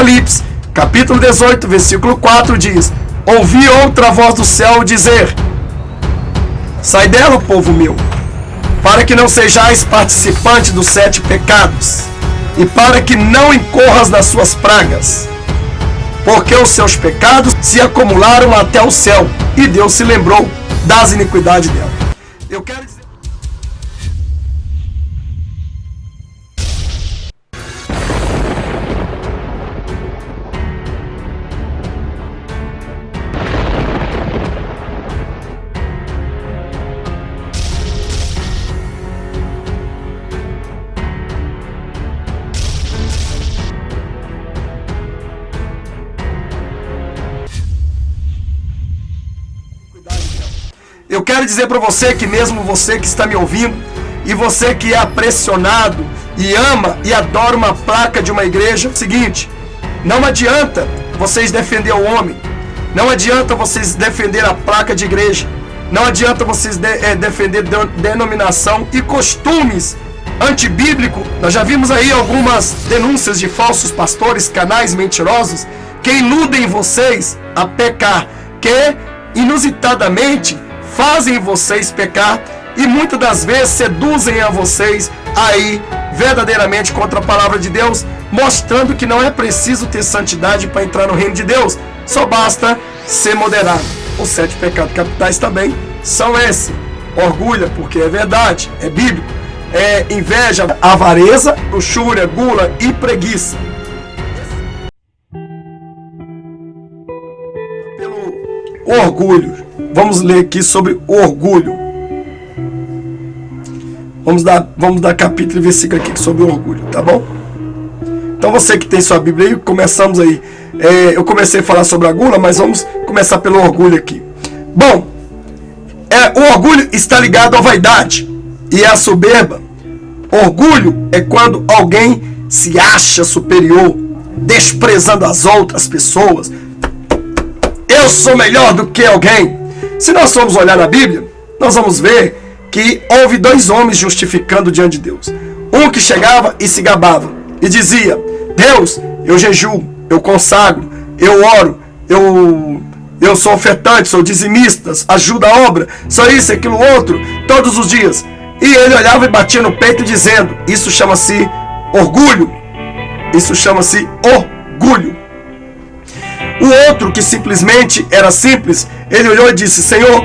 Apocalipse, capítulo 18, versículo 4 diz: ouvi outra voz do céu dizer: sai dela, povo meu, para que não sejais participante dos 7 pecados, e para que não incorras nas suas pragas, porque os seus pecados se acumularam até o céu, e Deus se lembrou das iniquidades dela. Eu quero dizer... Eu quero dizer para você que mesmo você que está me ouvindo, e você que é apressionado e ama e adora uma placa de uma igreja, é o seguinte: não adianta vocês defender o homem, não adianta vocês defender a placa de igreja, não adianta vocês defender denominação e costumes antibíblicos. Nós já vimos aí algumas denúncias de falsos pastores, canais mentirosos, que iludem vocês a pecar, que inusitadamente fazem vocês pecar e muitas das vezes seduzem a vocês a ir verdadeiramente contra a palavra de Deus, mostrando que não é preciso ter santidade para entrar no reino de Deus, só basta ser moderado. Os 7 pecados capitais também são esses: orgulho, porque é verdade, é bíblico, é inveja, avareza, luxúria, gula e preguiça. Pelo orgulho. Vamos ler aqui sobre o orgulho. Vamos dar capítulo e versículo aqui sobre o orgulho, tá bom? Então você que tem sua Bíblia aí, começamos aí. Eu comecei a falar sobre a gula, mas vamos começar pelo orgulho aqui. Bom, o orgulho está ligado à vaidade e à soberba. Orgulho é quando alguém se acha superior, desprezando as outras pessoas. Eu sou melhor do que alguém. Se nós formos olhar na Bíblia, nós vamos ver que houve 2 homens justificando diante de Deus. Um que chegava e se gabava e dizia: Deus, eu jejuo, eu consagro, eu oro, eu sou ofertante, sou dizimista, ajudo a obra, só isso, aquilo, outro, todos os dias. E ele olhava e batia no peito dizendo: isso chama-se orgulho. Isso chama-se orgulho. O outro, que simplesmente era simples, ele olhou e disse: Senhor,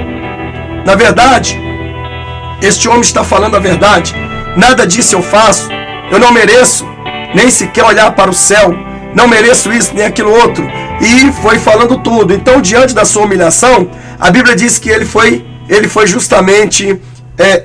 na verdade, este homem está falando a verdade, nada disso eu faço, eu não mereço nem sequer olhar para o céu, não mereço isso nem aquilo outro. E foi falando tudo. Então, diante da sua humilhação, a Bíblia diz que ele foi justamente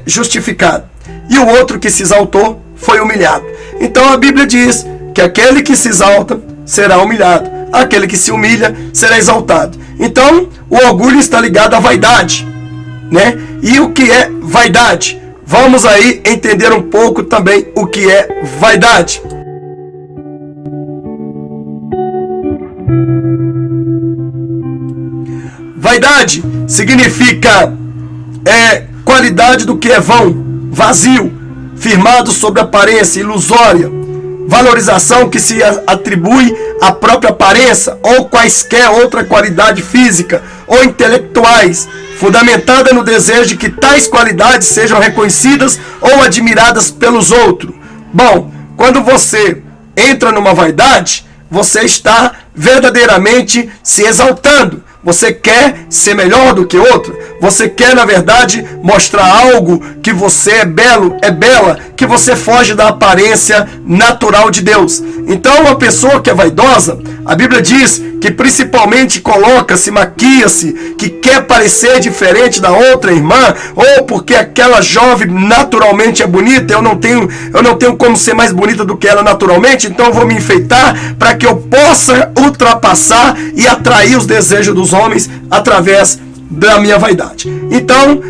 justificado. E o outro que se exaltou foi humilhado. Então a Bíblia diz que aquele que se exalta será humilhado, aquele que se humilha será exaltado. Então, o orgulho está ligado à vaidade, né? E o que é vaidade? Vamos aí entender um pouco também o que é vaidade. Vaidade significa qualidade do que é vão, vazio, firmado sobre aparência ilusória, valorização que se atribui à própria aparência ou quaisquer outra qualidade física ou intelectuais, fundamentada no desejo de que tais qualidades sejam reconhecidas ou admiradas pelos outros. Bom, quando você entra numa vaidade, você está verdadeiramente se exaltando. Você quer ser melhor do que outro? Você quer, na verdade, mostrar algo que você é belo, é bela, que você foge da aparência natural de Deus. Então, uma pessoa que é vaidosa, a Bíblia diz que principalmente coloca-se, maquia-se, que quer parecer diferente da outra irmã, ou porque aquela jovem naturalmente é bonita, eu não tenho como ser mais bonita do que ela naturalmente, então eu vou me enfeitar para que eu possa ultrapassar e atrair os desejos dos homens através da minha vaidade. Então,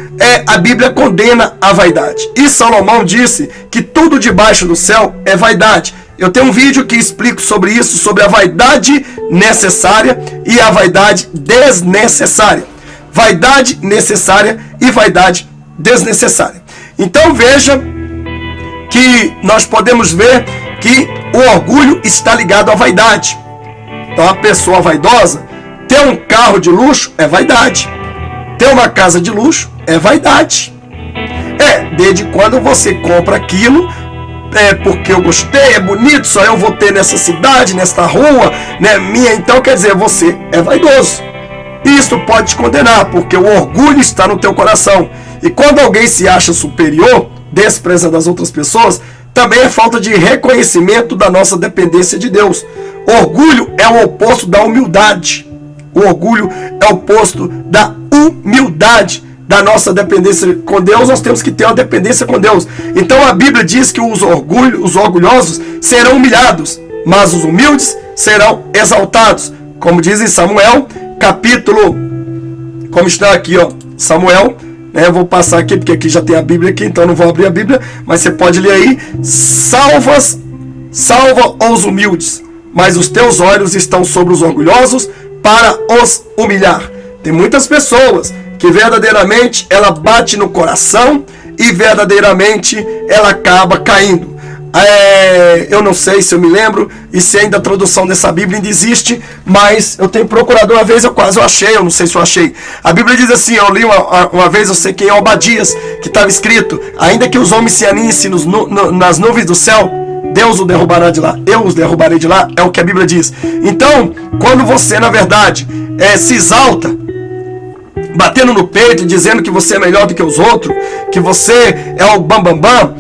a Bíblia condena a vaidade. E Salomão disse que tudo debaixo do céu é vaidade. Eu tenho um vídeo que explico sobre isso, sobre a vaidade necessária e a vaidade desnecessária. Vaidade necessária e vaidade desnecessária. Então veja que nós podemos ver que o orgulho está ligado à vaidade. Então a pessoa vaidosa, ter um carro de luxo é vaidade. Ter uma casa de luxo é vaidade. Desde quando você compra aquilo, porque eu gostei, é bonito, só eu vou ter nessa cidade, nesta rua, né, minha. Então quer dizer, você é vaidoso. Isso pode te condenar, porque o orgulho está no teu coração. E quando alguém se acha superior, desprezando as outras pessoas, também é falta de reconhecimento da nossa dependência de Deus. Orgulho é o oposto da humildade. O orgulho é o oposto da humildade. Da nossa dependência com Deus, nós temos que ter uma dependência com Deus. Então a Bíblia diz que os orgulhosos serão humilhados, mas os humildes serão exaltados. Como diz em Samuel, capítulo, como está aqui, ó, Samuel, né, eu vou passar aqui, porque aqui já tem a Bíblia aqui, então não vou abrir a Bíblia, mas você pode ler aí. Salva os humildes, mas os teus olhos estão sobre os orgulhosos para os humilhar. Tem muitas pessoas que verdadeiramente ela bate no coração e verdadeiramente ela acaba caindo. Eu não sei se eu me lembro e se ainda a tradução dessa Bíblia ainda existe, mas eu tenho procurado uma vez, eu achei, eu não sei se eu achei. A Bíblia diz assim, eu li uma vez, eu sei que em Obadias, que estava escrito: ainda que os homens se aninhem nas nuvens do céu, Deus o derrubará de lá, eu os derrubarei de lá, é o que a Bíblia diz. Então, quando você na verdade se exalta, batendo no peito, dizendo que você é melhor do que os outros, que você é o bambambam,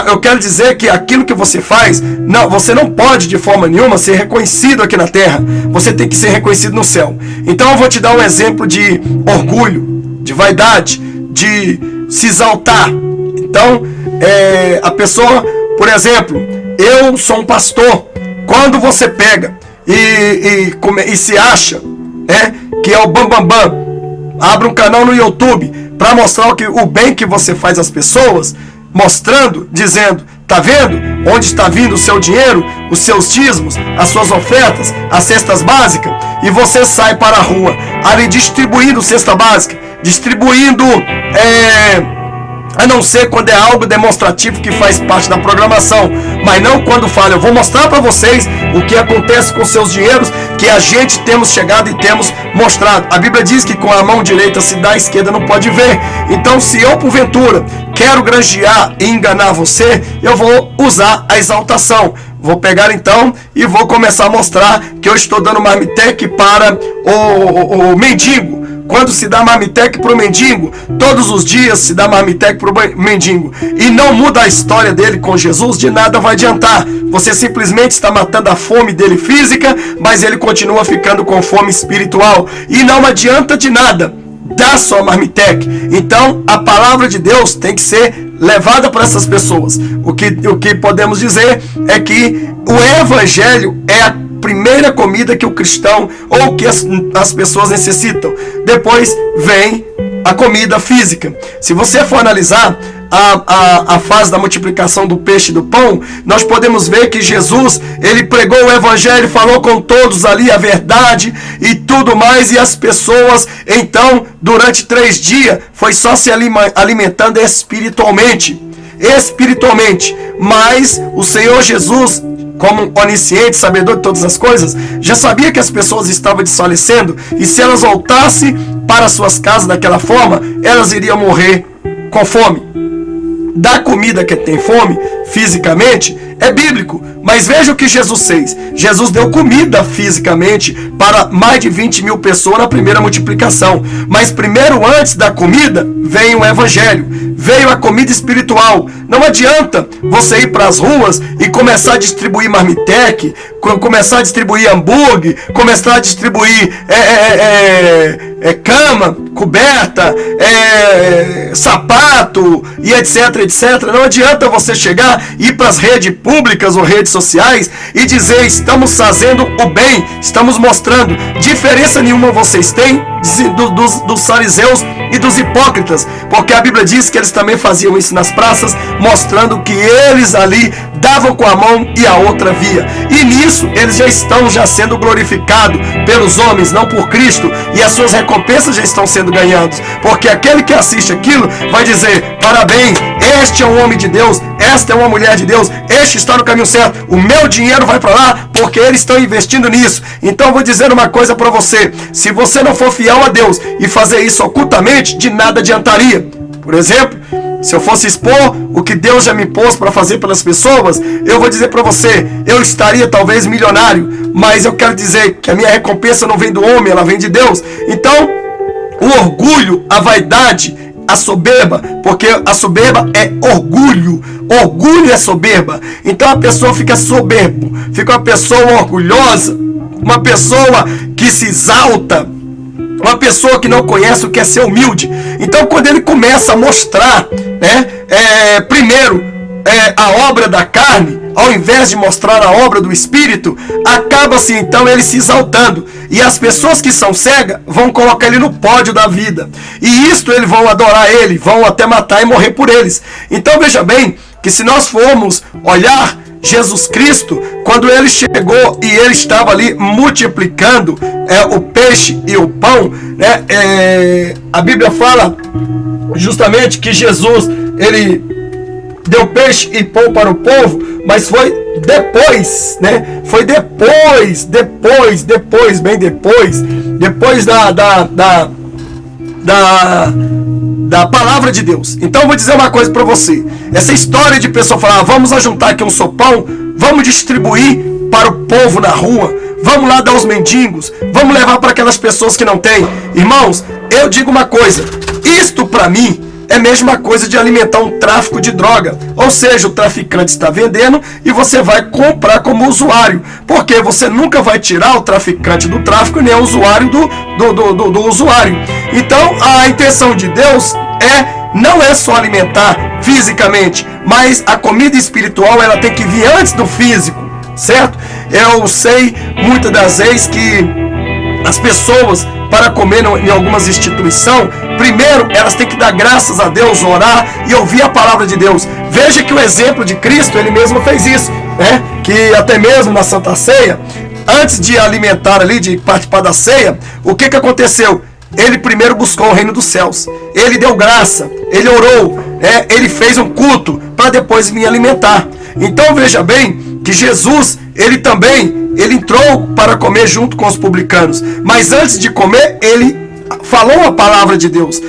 eu quero dizer que aquilo que você faz, você não pode de forma nenhuma ser reconhecido aqui na terra. Você tem que ser reconhecido no céu. Então eu vou te dar um exemplo de orgulho, de vaidade, de se exaltar. Então a pessoa, por exemplo, eu sou um pastor. Quando você pega e se acha que é o bambambam, abre um canal no YouTube para mostrar o bem que você faz às pessoas, mostrando, dizendo: tá vendo onde está vindo o seu dinheiro, os seus dízimos, as suas ofertas, as cestas básicas, e você sai para a rua ali distribuindo cesta básica, distribuindo a não ser quando é algo demonstrativo que faz parte da programação, mas não quando fala: eu vou mostrar para vocês o que acontece com seus dinheiros, que a gente temos chegado e temos mostrado. A Bíblia diz que com a mão direita se dá, a esquerda não pode ver. Então, se eu porventura quero granjear e enganar você, eu vou usar a exaltação. Vou pegar então e vou começar a mostrar que eu estou dando marmitex para o mendigo. Quando se dá marmitex para o mendigo, todos os dias se dá marmitex para o mendigo, e não muda a história dele com Jesus, de nada vai adiantar. Você simplesmente está matando a fome dele física, mas ele continua ficando com fome espiritual, e não adianta de nada dar só marmitex. Então a palavra de Deus tem que ser levada para essas pessoas. O que podemos dizer é que o evangelho é a primeira comida que o cristão ou que as pessoas necessitam. Depois vem a comida física. Se você for analisar a fase da multiplicação do peixe e do pão, nós podemos ver que Jesus, ele pregou o evangelho, falou com todos ali a verdade e tudo mais, e as pessoas então durante 3 dias foi só se alimentando espiritualmente, mas o Senhor Jesus, como onisciente, sabedor de todas as coisas, já sabia que as pessoas estavam desfalecendo, e se elas voltassem para suas casas daquela forma, elas iriam morrer com fome. Dar comida que tem fome, fisicamente, é bíblico, mas veja o que Jesus fez. Jesus deu comida fisicamente para mais de 20 mil pessoas na primeira multiplicação, mas primeiro, antes da comida, veio o evangelho, veio a comida espiritual. Não adianta você ir para as ruas e começar a distribuir marmitex, começar a distribuir hambúrguer, começar a distribuir cama, coberta, sapato e etc, etc. Não adianta você chegar e ir para as redes públicas ou redes sociais e dizer: estamos fazendo o bem, estamos mostrando. Diferença nenhuma vocês têm dos fariseus e dos hipócritas, porque a Bíblia diz que eles também faziam isso nas praças, mostrando que eles ali davam com a mão e a outra via, e nisso eles já estão sendo glorificados pelos homens, não por Cristo, e as suas recompensas já estão sendo ganhadas, porque aquele que assiste aquilo vai dizer: parabéns, este é um homem de Deus, esta é uma mulher de Deus, este está no caminho certo, o meu dinheiro vai para lá porque eles estão investindo nisso. Então eu vou dizer uma coisa para você: se você não for fiel a Deus e fazer isso ocultamente, de nada adiantaria. Por exemplo, se eu fosse expor o que Deus já me pôs para fazer pelas pessoas, eu vou dizer para você, eu estaria talvez milionário, mas eu quero dizer que a minha recompensa não vem do homem, ela vem de Deus. Então, o orgulho, a vaidade, a soberba, porque a soberba é orgulho, orgulho é soberba. Então a pessoa fica soberbo, fica uma pessoa orgulhosa, uma pessoa que se exalta, uma pessoa que não conhece o que é ser humilde. Então quando ele começa a mostrar, primeiro a obra da carne, ao invés de mostrar a obra do Espírito, acaba-se então ele se exaltando. E as pessoas que são cegas vão colocar ele no pódio da vida. E isto eles vão adorar ele, vão até matar e morrer por eles. Então veja bem, que se nós formos olhar Jesus Cristo, quando ele chegou e ele estava ali multiplicando o peixe e o pão, a Bíblia fala justamente que Jesus, ele deu peixe e pão para o povo, mas foi depois, Foi depois da palavra de Deus. Então eu vou dizer uma coisa para você. Essa história de pessoa falar, vamos ajuntar aqui um sopão, vamos distribuir para o povo na rua, vamos lá dar aos mendigos, vamos levar para aquelas pessoas que não têm. Irmãos, eu digo uma coisa, isto para mim é a mesma coisa de alimentar um tráfico de droga. Ou seja, o traficante está vendendo e você vai comprar como usuário. Porque você nunca vai tirar o traficante do tráfico nem o usuário do usuário. Então, a intenção de Deus não é só alimentar fisicamente, mas a comida espiritual ela tem que vir antes do físico, certo? Eu sei muitas das vezes que as pessoas, para comer em algumas instituições, primeiro elas têm que dar graças a Deus, orar e ouvir a palavra de Deus. Veja que o exemplo de Cristo, ele mesmo fez isso, que até mesmo na Santa Ceia, antes de alimentar ali, de participar da ceia, o que aconteceu? Ele primeiro buscou o reino dos céus, ele deu graça, ele orou, ele fez um culto para depois vir alimentar. Então veja bem que Jesus, ele entrou para comer junto com os publicanos, mas antes de comer, ele falou a palavra de Deus,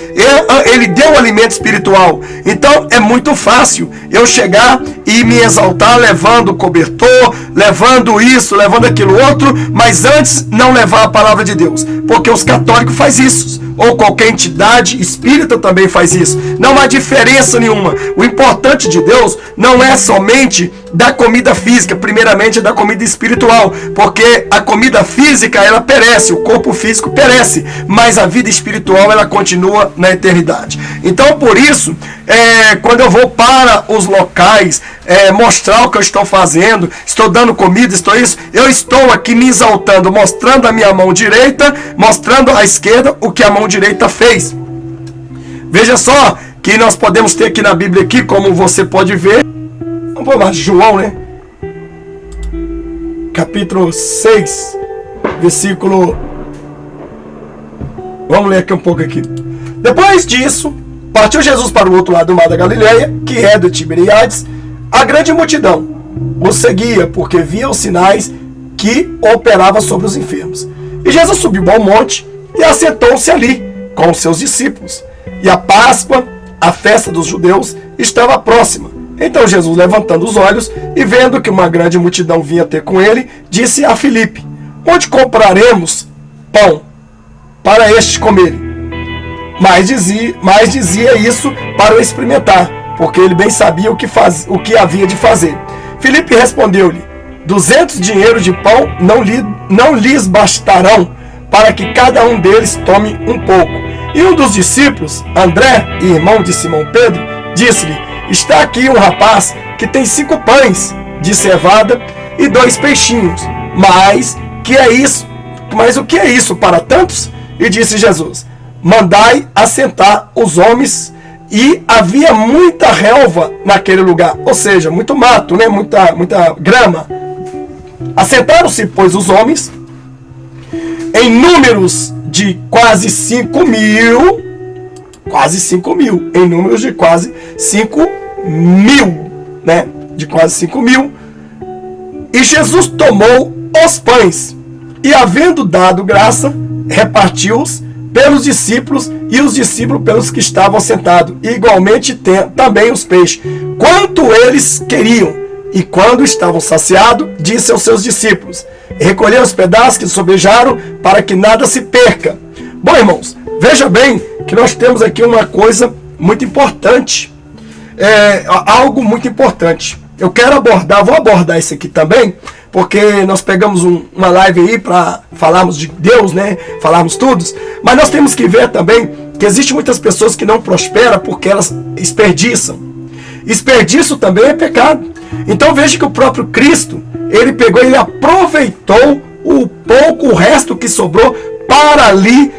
ele deu o alimento espiritual. Então é muito fácil eu chegar e me exaltar levando cobertor, levando isso, levando aquilo outro, mas antes não levar a palavra de Deus, porque os católicos fazem isso, ou qualquer entidade espírita também faz isso. Não há diferença nenhuma. O importante de Deus não é somente da comida física, primeiramente é da comida espiritual, porque a comida física ela perece, o corpo físico perece, mas a vida espiritual ela continua na eternidade. Então por isso, quando eu vou para os locais mostrar o que eu estou fazendo, estou dando comida, eu estou aqui me exaltando, mostrando a minha mão direita, mostrando à esquerda o que a mão direita fez. Veja só que nós podemos ter aqui na Bíblia, aqui, como você pode ver, vamos lá, João, capítulo 6, versículo, vamos ler aqui um pouco aqui. Depois disso, partiu Jesus para o outro lado do mar da Galileia, que é do Tiberíades. A grande multidão o seguia, porque via os sinais que operava sobre os enfermos. E Jesus subiu ao monte e assentou-se ali com os seus discípulos. E a Páscoa, a festa dos judeus, estava próxima. Então Jesus, levantando os olhos e vendo que uma grande multidão vinha ter com ele, disse a Filipe: onde compraremos pão para estes comerem? Mas dizia isso para o experimentar, porque ele bem sabia o que havia de fazer. Filipe respondeu-lhe: 200 dinheiros de pão não lhes bastarão, para que cada um deles tome um pouco. E um dos discípulos, André, irmão de Simão Pedro, disse-lhe: está aqui um rapaz que tem 5 pães de cevada e 2 peixinhos. Mas o que é isso para tantos? E disse Jesus: mandai assentar os homens. E havia muita relva naquele lugar, ou seja, muito mato, muita grama. Assentaram-se, pois, os homens em números de quase 5 mil, em números de quase 5 mil, né, de quase 5 mil. E Jesus tomou os pães e, havendo dado graça, repartiu-os pelos discípulos e os discípulos pelos que estavam sentados, e igualmente também os peixes, quanto eles queriam. E quando estavam saciados, disse aos seus discípulos: recolheram os pedaços que sobejaram, para que nada se perca. Bom, irmãos, veja bem que nós temos aqui uma coisa muito importante, algo muito importante. Eu quero vou abordar isso aqui também, porque nós pegamos uma live aí para falarmos de Deus, né? Falarmos tudo, mas nós temos que ver também que existem muitas pessoas que não prosperam porque elas desperdiçam. Desperdício também é pecado. Então veja que o próprio Cristo, ele pegou e ele aproveitou o resto que sobrou para ali,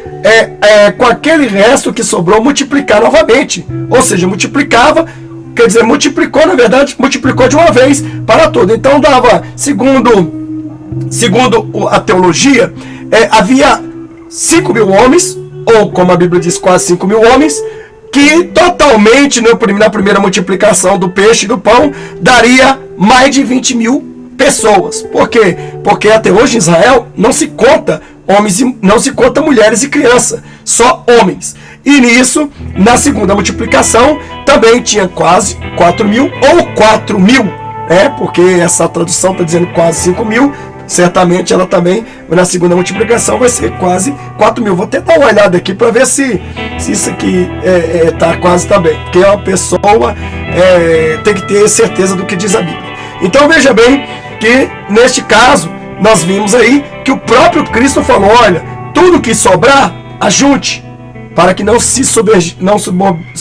com aquele resto que sobrou, multiplicar novamente. Ou seja, multiplicava, quer dizer, multiplicou, na verdade, multiplicou de uma vez para todo. Então dava, segundo a teologia, havia 5 mil homens, ou como a Bíblia diz, quase 5 mil homens, que totalmente, na primeira multiplicação do peixe e do pão, daria mais de 20 mil pessoas. Por quê? Porque até hoje em Israel não se conta homens, não se conta mulheres e crianças, só homens. E nisso, na segunda multiplicação, também tinha quase 4 mil ou 4 mil, porque essa tradução está dizendo quase 5 mil, certamente ela também, na segunda multiplicação, vai ser quase 4 mil. Vou até dar uma olhada aqui para ver se isso aqui está quase também, porque a pessoa tem que ter certeza do que diz a Bíblia. Então veja bem que, neste caso, nós vimos aí que o próprio Cristo falou: olha, tudo que sobrar, ajunte, para que não se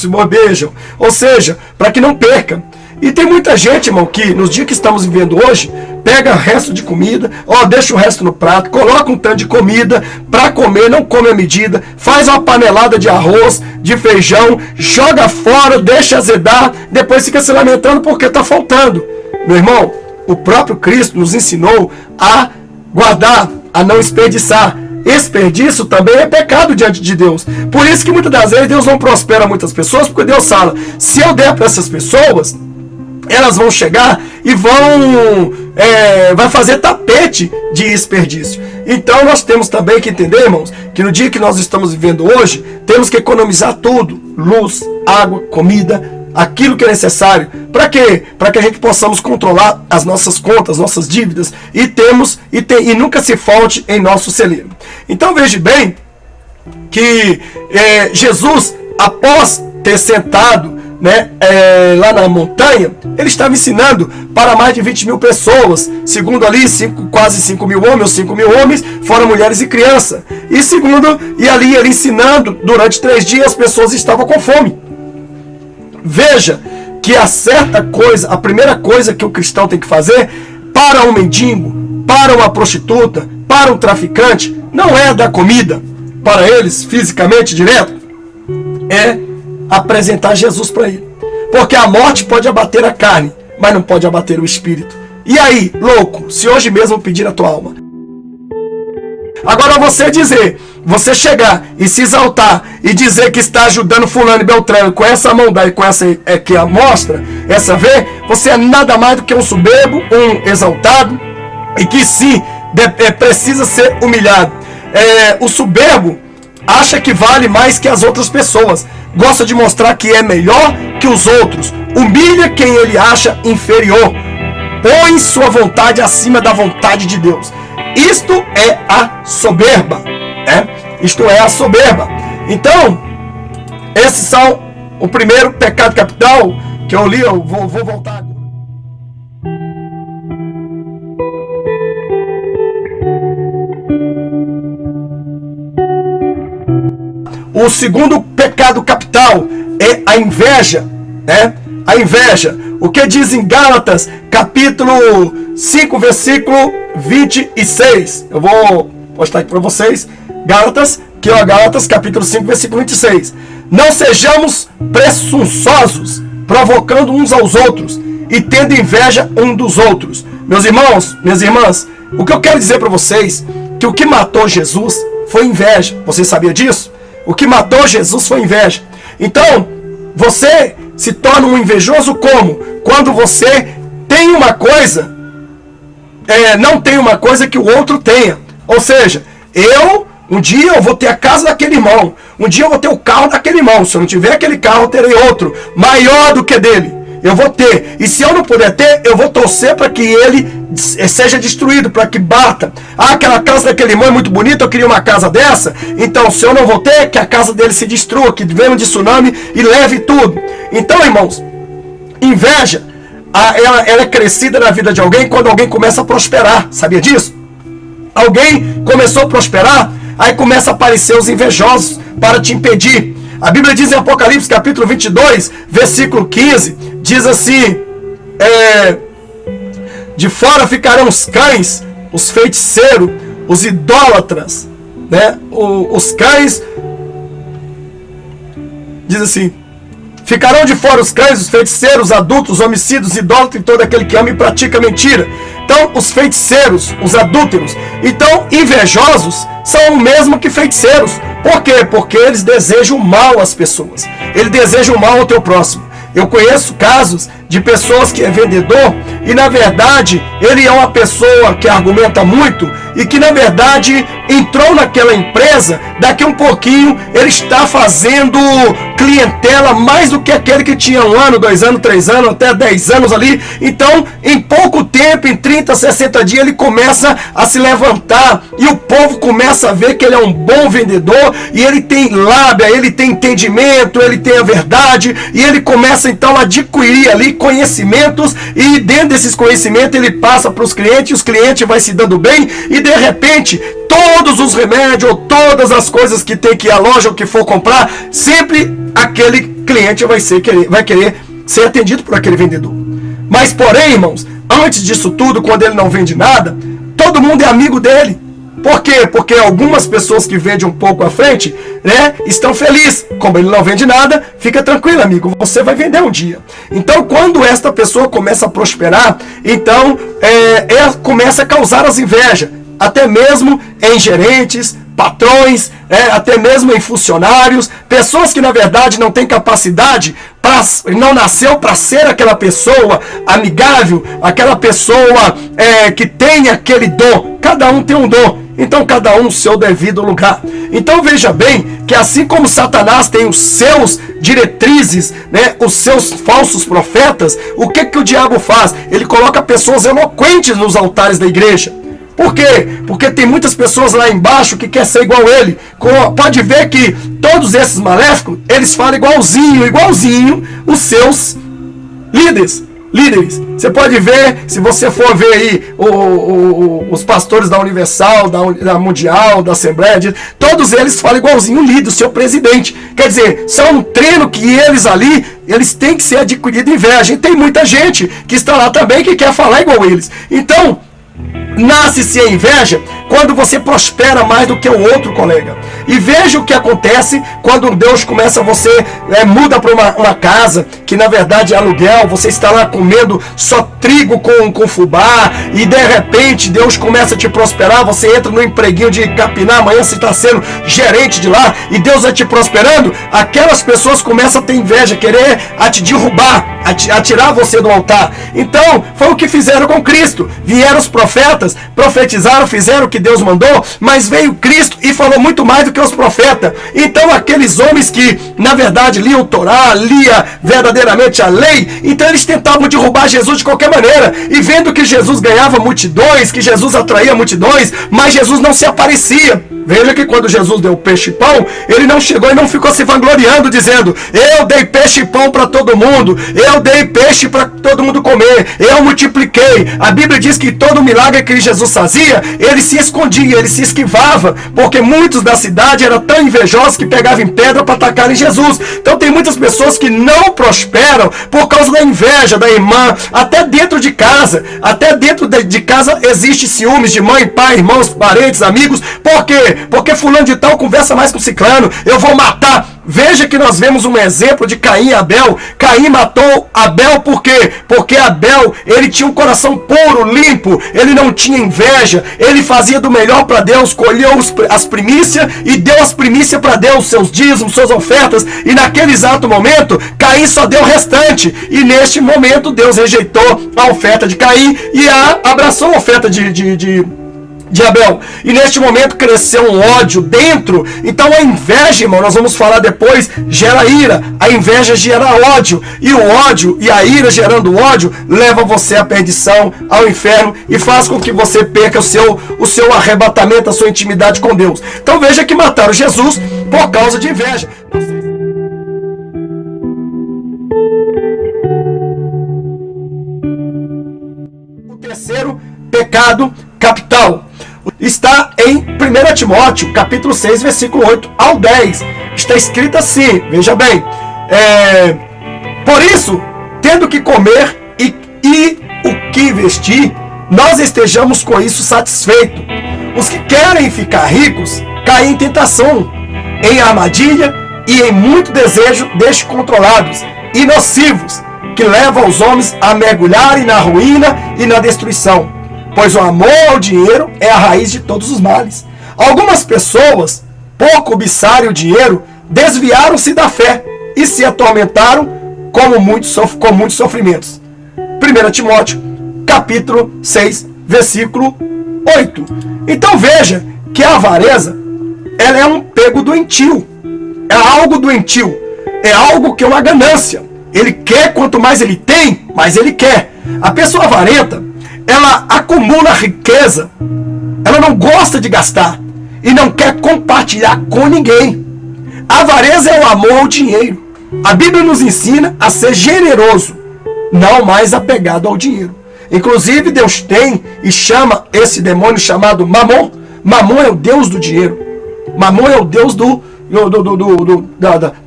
mobejam, ou seja, para que não perca. E tem muita gente, irmão, que nos dias que estamos vivendo hoje, pega o resto de comida, deixa o resto no prato, coloca um tanto de comida para comer, não come a medida, faz uma panelada de arroz, de feijão, joga fora, deixa azedar, depois fica se lamentando porque está faltando. Meu irmão, o próprio Cristo nos ensinou a guardar, a não desperdiçar. Desperdício também é pecado diante de Deus. Por isso que muitas das vezes Deus não prospera muitas pessoas, porque Deus fala: se eu der para essas pessoas, elas vão chegar e vai fazer tapete de desperdício. Então nós temos também que entender, irmãos, que no dia que nós estamos vivendo hoje, temos que economizar tudo: luz, água, comida, aquilo que é necessário. Para quê? Para que a gente possamos controlar as nossas contas, nossas dívidas, e nunca se falte em nosso celeiro. Então veja bem que Jesus, após ter sentado lá na montanha, ele estava ensinando para mais de 20 mil pessoas, segundo ali, quase 5 mil homens, 5 mil homens, fora mulheres e crianças. E ali ele ensinando, durante 3 dias as pessoas estavam com fome. Veja que a primeira coisa que o cristão tem que fazer para um mendigo, para uma prostituta, para um traficante, não é dar comida para eles fisicamente direto, é apresentar Jesus para ele. Porque a morte pode abater a carne, mas não pode abater o espírito. E aí, louco, se hoje mesmo pedir a tua alma? Agora você chegar e se exaltar e dizer que está ajudando fulano e beltrano com essa mão daí, com essa que mostra, essa vê, você é nada mais do que um soberbo, um exaltado, e que sim, precisa ser humilhado. O soberbo acha que vale mais que as outras pessoas, gosta de mostrar que é melhor que os outros, humilha quem ele acha inferior, põe sua vontade acima da vontade de Deus. Isto é a soberba, Isto é a soberba. Então, esses são o primeiro pecado capital que eu li. Eu vou voltar agora. O segundo pecado capital é a inveja, A inveja. O que diz em Gálatas, capítulo 5, versículo 26. Eu vou postar aqui para vocês. Gálatas, capítulo 5, versículo 26. Não sejamos presunçosos, provocando uns aos outros e tendo inveja um dos outros. Meus irmãos, minhas irmãs, o que eu quero dizer para vocês, que o que matou Jesus foi inveja. Você sabia disso? O que matou Jesus foi inveja. Então, você se torna um invejoso como? Quando você tem uma coisa, não tem uma coisa que o outro tenha. Ou seja, um dia eu vou ter a casa daquele irmão, um dia eu vou ter o carro daquele irmão, se eu não tiver aquele carro eu terei outro, maior do que dele, eu vou ter, e se eu não puder ter, eu vou torcer para que ele seja destruído, para que bata. Aquela casa daquele irmão é muito bonita, eu queria uma casa dessa, então se eu não vou ter, que a casa dele se destrua, que venha um tsunami e leve tudo. Então, irmãos, inveja, ela é crescida na vida de alguém quando alguém começa a prosperar, sabia disso? Alguém começou a prosperar, aí começa a aparecer os invejosos para te impedir. A Bíblia diz em Apocalipse capítulo 22, versículo 15, diz assim, de fora ficarão os cães, os feiticeiros, os idólatras, né? Os cães, diz assim, ficarão de fora os cães, os feiticeiros, os adúlteros, os homicídios, os idólatras e todo aquele que ama e pratica mentira. Então, os feiticeiros, os adúlteros, então, invejosos, são o mesmo que feiticeiros. Por quê? Porque eles desejam mal às pessoas. Eles desejam mal ao teu próximo. Eu conheço casos de pessoas que é vendedor e, na verdade, ele é uma pessoa que argumenta muito e que, na verdade, entrou naquela empresa, daqui um pouquinho ele está fazendo clientela mais do que aquele que tinha 1 ano, 2 anos, 3 anos, até 10 anos ali. Então, em pouco tempo, em 30, 60 dias, ele começa a se levantar e o povo começa a ver que ele é um bom vendedor e ele tem lábia, ele tem entendimento, ele tem a verdade e ele começa então a adquirir ali conhecimentos e dentro desses conhecimentos ele passa para os clientes, os clientes vai se dando bem e de repente todos os remédios ou todas as coisas que tem que ir à loja ou que for comprar, sempre aquele cliente vai querer ser atendido por aquele vendedor. Mas porém, irmãos, antes disso tudo, quando ele não vende nada, todo mundo é amigo dele. Por quê? Porque algumas pessoas que vendem um pouco à frente, né, estão felizes. Como ele não vende nada, fica tranquilo, amigo, você vai vender um dia. Então, quando esta pessoa começa a prosperar, então, ela começa a causar as invejas. Até mesmo em gerentes, patrões, até mesmo em funcionários, pessoas que na verdade não têm capacidade, não nasceu para ser aquela pessoa amigável, aquela pessoa que tem aquele dom. Cada um tem um dom, então cada um no seu devido lugar. Então veja bem que assim como Satanás tem os seus diretrizes, né, os seus falsos profetas, o que o diabo faz? Ele coloca pessoas eloquentes nos altares da igreja. Por quê? Porque tem muitas pessoas lá embaixo que querem ser igual a ele. Pode ver que todos esses maléficos, eles falam igualzinho os seus líderes. Você pode ver, se você for ver aí os pastores da Universal, da Mundial, da Assembleia, todos eles falam igualzinho o líder, o seu presidente. Quer dizer, são um treino que eles têm que ser adquirido inveja. E tem muita gente que está lá também que quer falar igual eles. Então, nasce-se a inveja quando você prospera mais do que o outro colega. E veja o que acontece quando Deus começa, você muda para uma casa, que na verdade é aluguel, você está lá comendo só trigo com fubá, e de repente Deus começa a te prosperar, você entra no empreguinho de capinar, amanhã você está sendo gerente de lá, e Deus vai te prosperando, aquelas pessoas começam a ter inveja, querer te derrubar, a tirar você do altar. Então, foi o que fizeram com Cristo. Vieram os profetas, profetizaram, fizeram o que Deus mandou, mas veio Cristo e falou muito mais do que os profetas. Então aqueles homens que na verdade liam o Torá, lia verdadeiramente a lei, então eles tentavam derrubar Jesus de qualquer maneira, e vendo que Jesus ganhava multidões, que Jesus atraía multidões, mas Jesus não se aparecia. Veja que quando Jesus deu peixe e pão, ele não chegou e não ficou se vangloriando, dizendo: eu dei peixe e pão para todo mundo, eu dei peixe para todo mundo comer, eu multipliquei. A Bíblia diz que todo milagre que Jesus fazia, ele se escondia, ele se esquivava, porque muitos da cidade eram tão invejosos que pegavam em pedra para atacar em Jesus. Então tem muitas pessoas que não prosperam por causa da inveja da irmã, até dentro de casa. Até dentro de casa existe ciúmes de mãe, pai, irmãos, parentes, amigos. Por quê? Porque fulano de tal conversa mais com ciclano, eu vou matar. Veja que nós vemos um exemplo de Caim e Abel. Caim matou Abel por quê? Porque Abel, ele tinha um coração puro, limpo, ele não tinha inveja, ele fazia do melhor para Deus, colheu as primícias e deu as primícias para Deus, seus dízimos, suas ofertas, e naquele exato momento, Caim só deu o restante, e neste momento Deus rejeitou a oferta de Caim e abraçou a oferta de Abel. E neste momento cresceu um ódio dentro. Então a inveja, irmão, nós vamos falar depois, gera ira. A inveja gera ódio. E o ódio e a ira gerando ódio leva você à perdição, ao inferno, e faz com que você perca o seu arrebatamento, a sua intimidade com Deus. Então veja que mataram Jesus por causa de inveja. O terceiro pecado capital está em 1 Timóteo, capítulo 6, versículo 8 ao 10. Está escrito assim, veja bem, por isso, tendo que comer e o que vestir, nós estejamos com isso satisfeitos. Os que querem ficar ricos caem em tentação, em armadilha e em muito desejo descontrolados e nocivos, que levam os homens a mergulharem na ruína e na destruição. Pois o amor ao dinheiro é a raiz de todos os males. Algumas pessoas, por cobiçarem o dinheiro, desviaram-se da fé e se atormentaram com muitos sofrimentos. 1 Timóteo, capítulo 6, versículo 8. Então veja que a avareza, ela é um pego doentio. É algo doentio. É algo que é uma ganância. Ele quer, quanto mais ele tem, mais ele quer. A pessoa avarenta, ela acumula riqueza, ela não gosta de gastar e não quer compartilhar com ninguém. A avareza é o amor ao dinheiro. A Bíblia nos ensina a ser generoso, não mais apegado ao dinheiro. Inclusive Deus tem e chama esse demônio chamado Mamon. Mamon é o Deus do dinheiro. Mamon é o Deus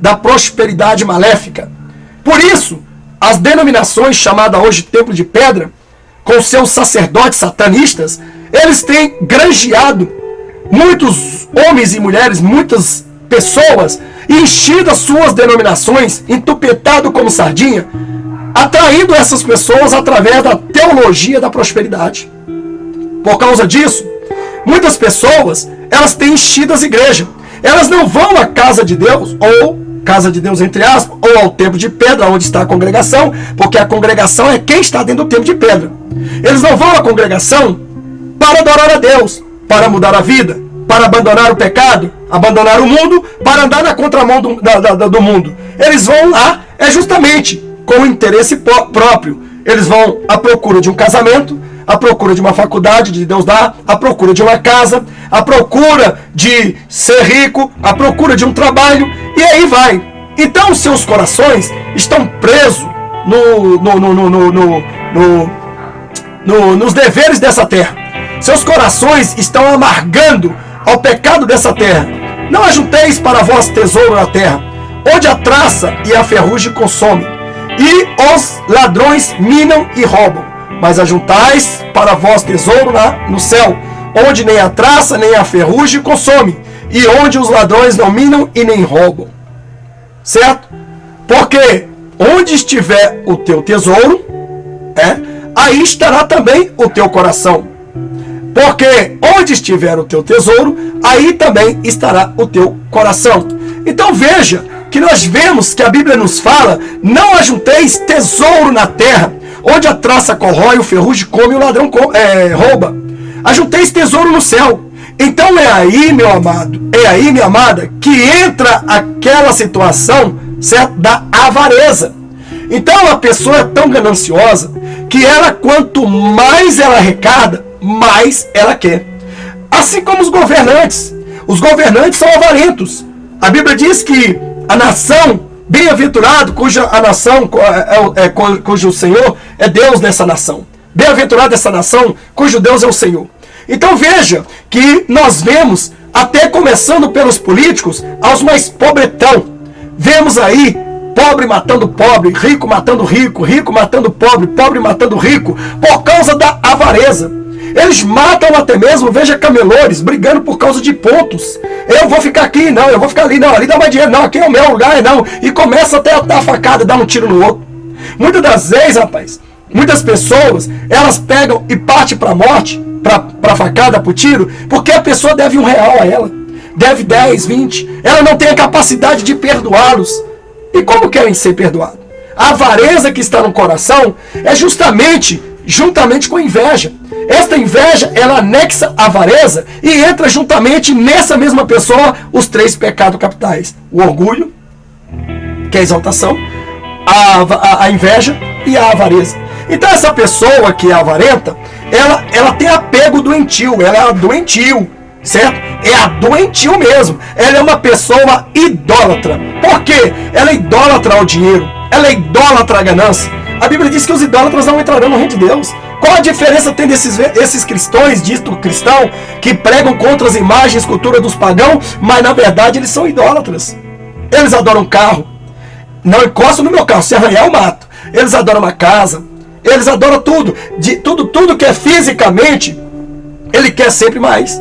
da prosperidade maléfica. Por isso, as denominações chamadas hoje Templo de Pedra, com seus sacerdotes satanistas, eles têm granjeado muitos homens e mulheres, muitas pessoas, e enchido as suas denominações, entupetado como sardinha, atraindo essas pessoas através da teologia da prosperidade. Por causa disso, muitas pessoas, elas têm enchido as igrejas. Elas não vão à casa de Deus, ou casa de Deus entre aspas, ou ao templo de pedra, onde está a congregação, porque a congregação é quem está dentro do templo de pedra. Eles não vão à congregação para adorar a Deus, para mudar a vida, para abandonar o pecado, abandonar o mundo, para andar na contramão do mundo. Eles vão lá, justamente com o interesse próprio. Eles vão à procura de um casamento, à procura de uma faculdade de Deus dar, à procura de uma casa, à procura de ser rico, à procura de um trabalho, e aí vai. Então os seus corações estão presos nos deveres dessa terra. Seus corações estão amargando ao pecado dessa terra. Não ajunteis para vós tesouro na terra, onde a traça e a ferrugem consomem, e os ladrões minam e roubam. Mas ajuntais para vós tesouro no céu, onde nem a traça nem a ferrugem consome, e onde os ladrões não minam e nem roubam. Certo? Porque onde estiver o teu tesouro, aí estará também o teu coração. Porque onde estiver o teu tesouro, aí também estará o teu coração. Então veja que nós vemos que a Bíblia nos fala: não ajunteis tesouro na terra, onde a traça corrói, o ferrugem come e o ladrão rouba. Ajunteis tesouro no céu. Então é aí, meu amado, é aí, minha amada, que entra aquela situação, certo, da avareza. Então a pessoa é tão gananciosa que ela, quanto mais ela arrecada, mais ela quer. Assim como os governantes. Os governantes são avarentos. A Bíblia diz que a nação, bem-aventurado, cujo o Senhor é Deus nessa nação. Bem-aventurado essa nação, cujo Deus é o Senhor. Então veja que nós vemos, até começando pelos políticos, aos mais pobretão. Vemos aí pobre matando pobre, rico matando rico, rico matando pobre, pobre matando rico, por causa da avareza. Eles matam até mesmo, veja, camelores brigando por causa de pontos. Eu vou ficar aqui, não, eu vou ficar ali, não, ali dá mais dinheiro, não, aqui é o meu lugar, não. E começa até a dar facada, dar um tiro no outro. Muitas das vezes, rapaz, muitas pessoas, elas pegam e partem para a morte, para a facada, para o tiro, porque a pessoa deve R$1 a ela, deve 10, 20. Ela não tem a capacidade de perdoá-los. E como querem ser perdoados? A avareza que está no coração é juntamente com a inveja. Esta inveja, ela anexa a avareza e entra juntamente nessa mesma pessoa os 3 pecados capitais. O orgulho, que é a exaltação, a inveja e a avareza. Então essa pessoa que é avarenta, ela tem apego doentio, ela é a doentio, certo? É a doentio mesmo. Ela é uma pessoa idólatra. Por quê? Ela é idólatra ao dinheiro, ela é idólatra à ganância. A Bíblia diz que os idólatras não entrarão no reino de Deus. Qual a diferença tem desses cristãos, dito cristão, que pregam contra as imagens e escultura dos pagãos, mas na verdade eles são idólatras. Eles adoram carro. Não encosto no meu carro, se arranhar eu mato. Eles adoram uma casa. Eles adoram tudo. Tudo que é fisicamente, ele quer sempre mais.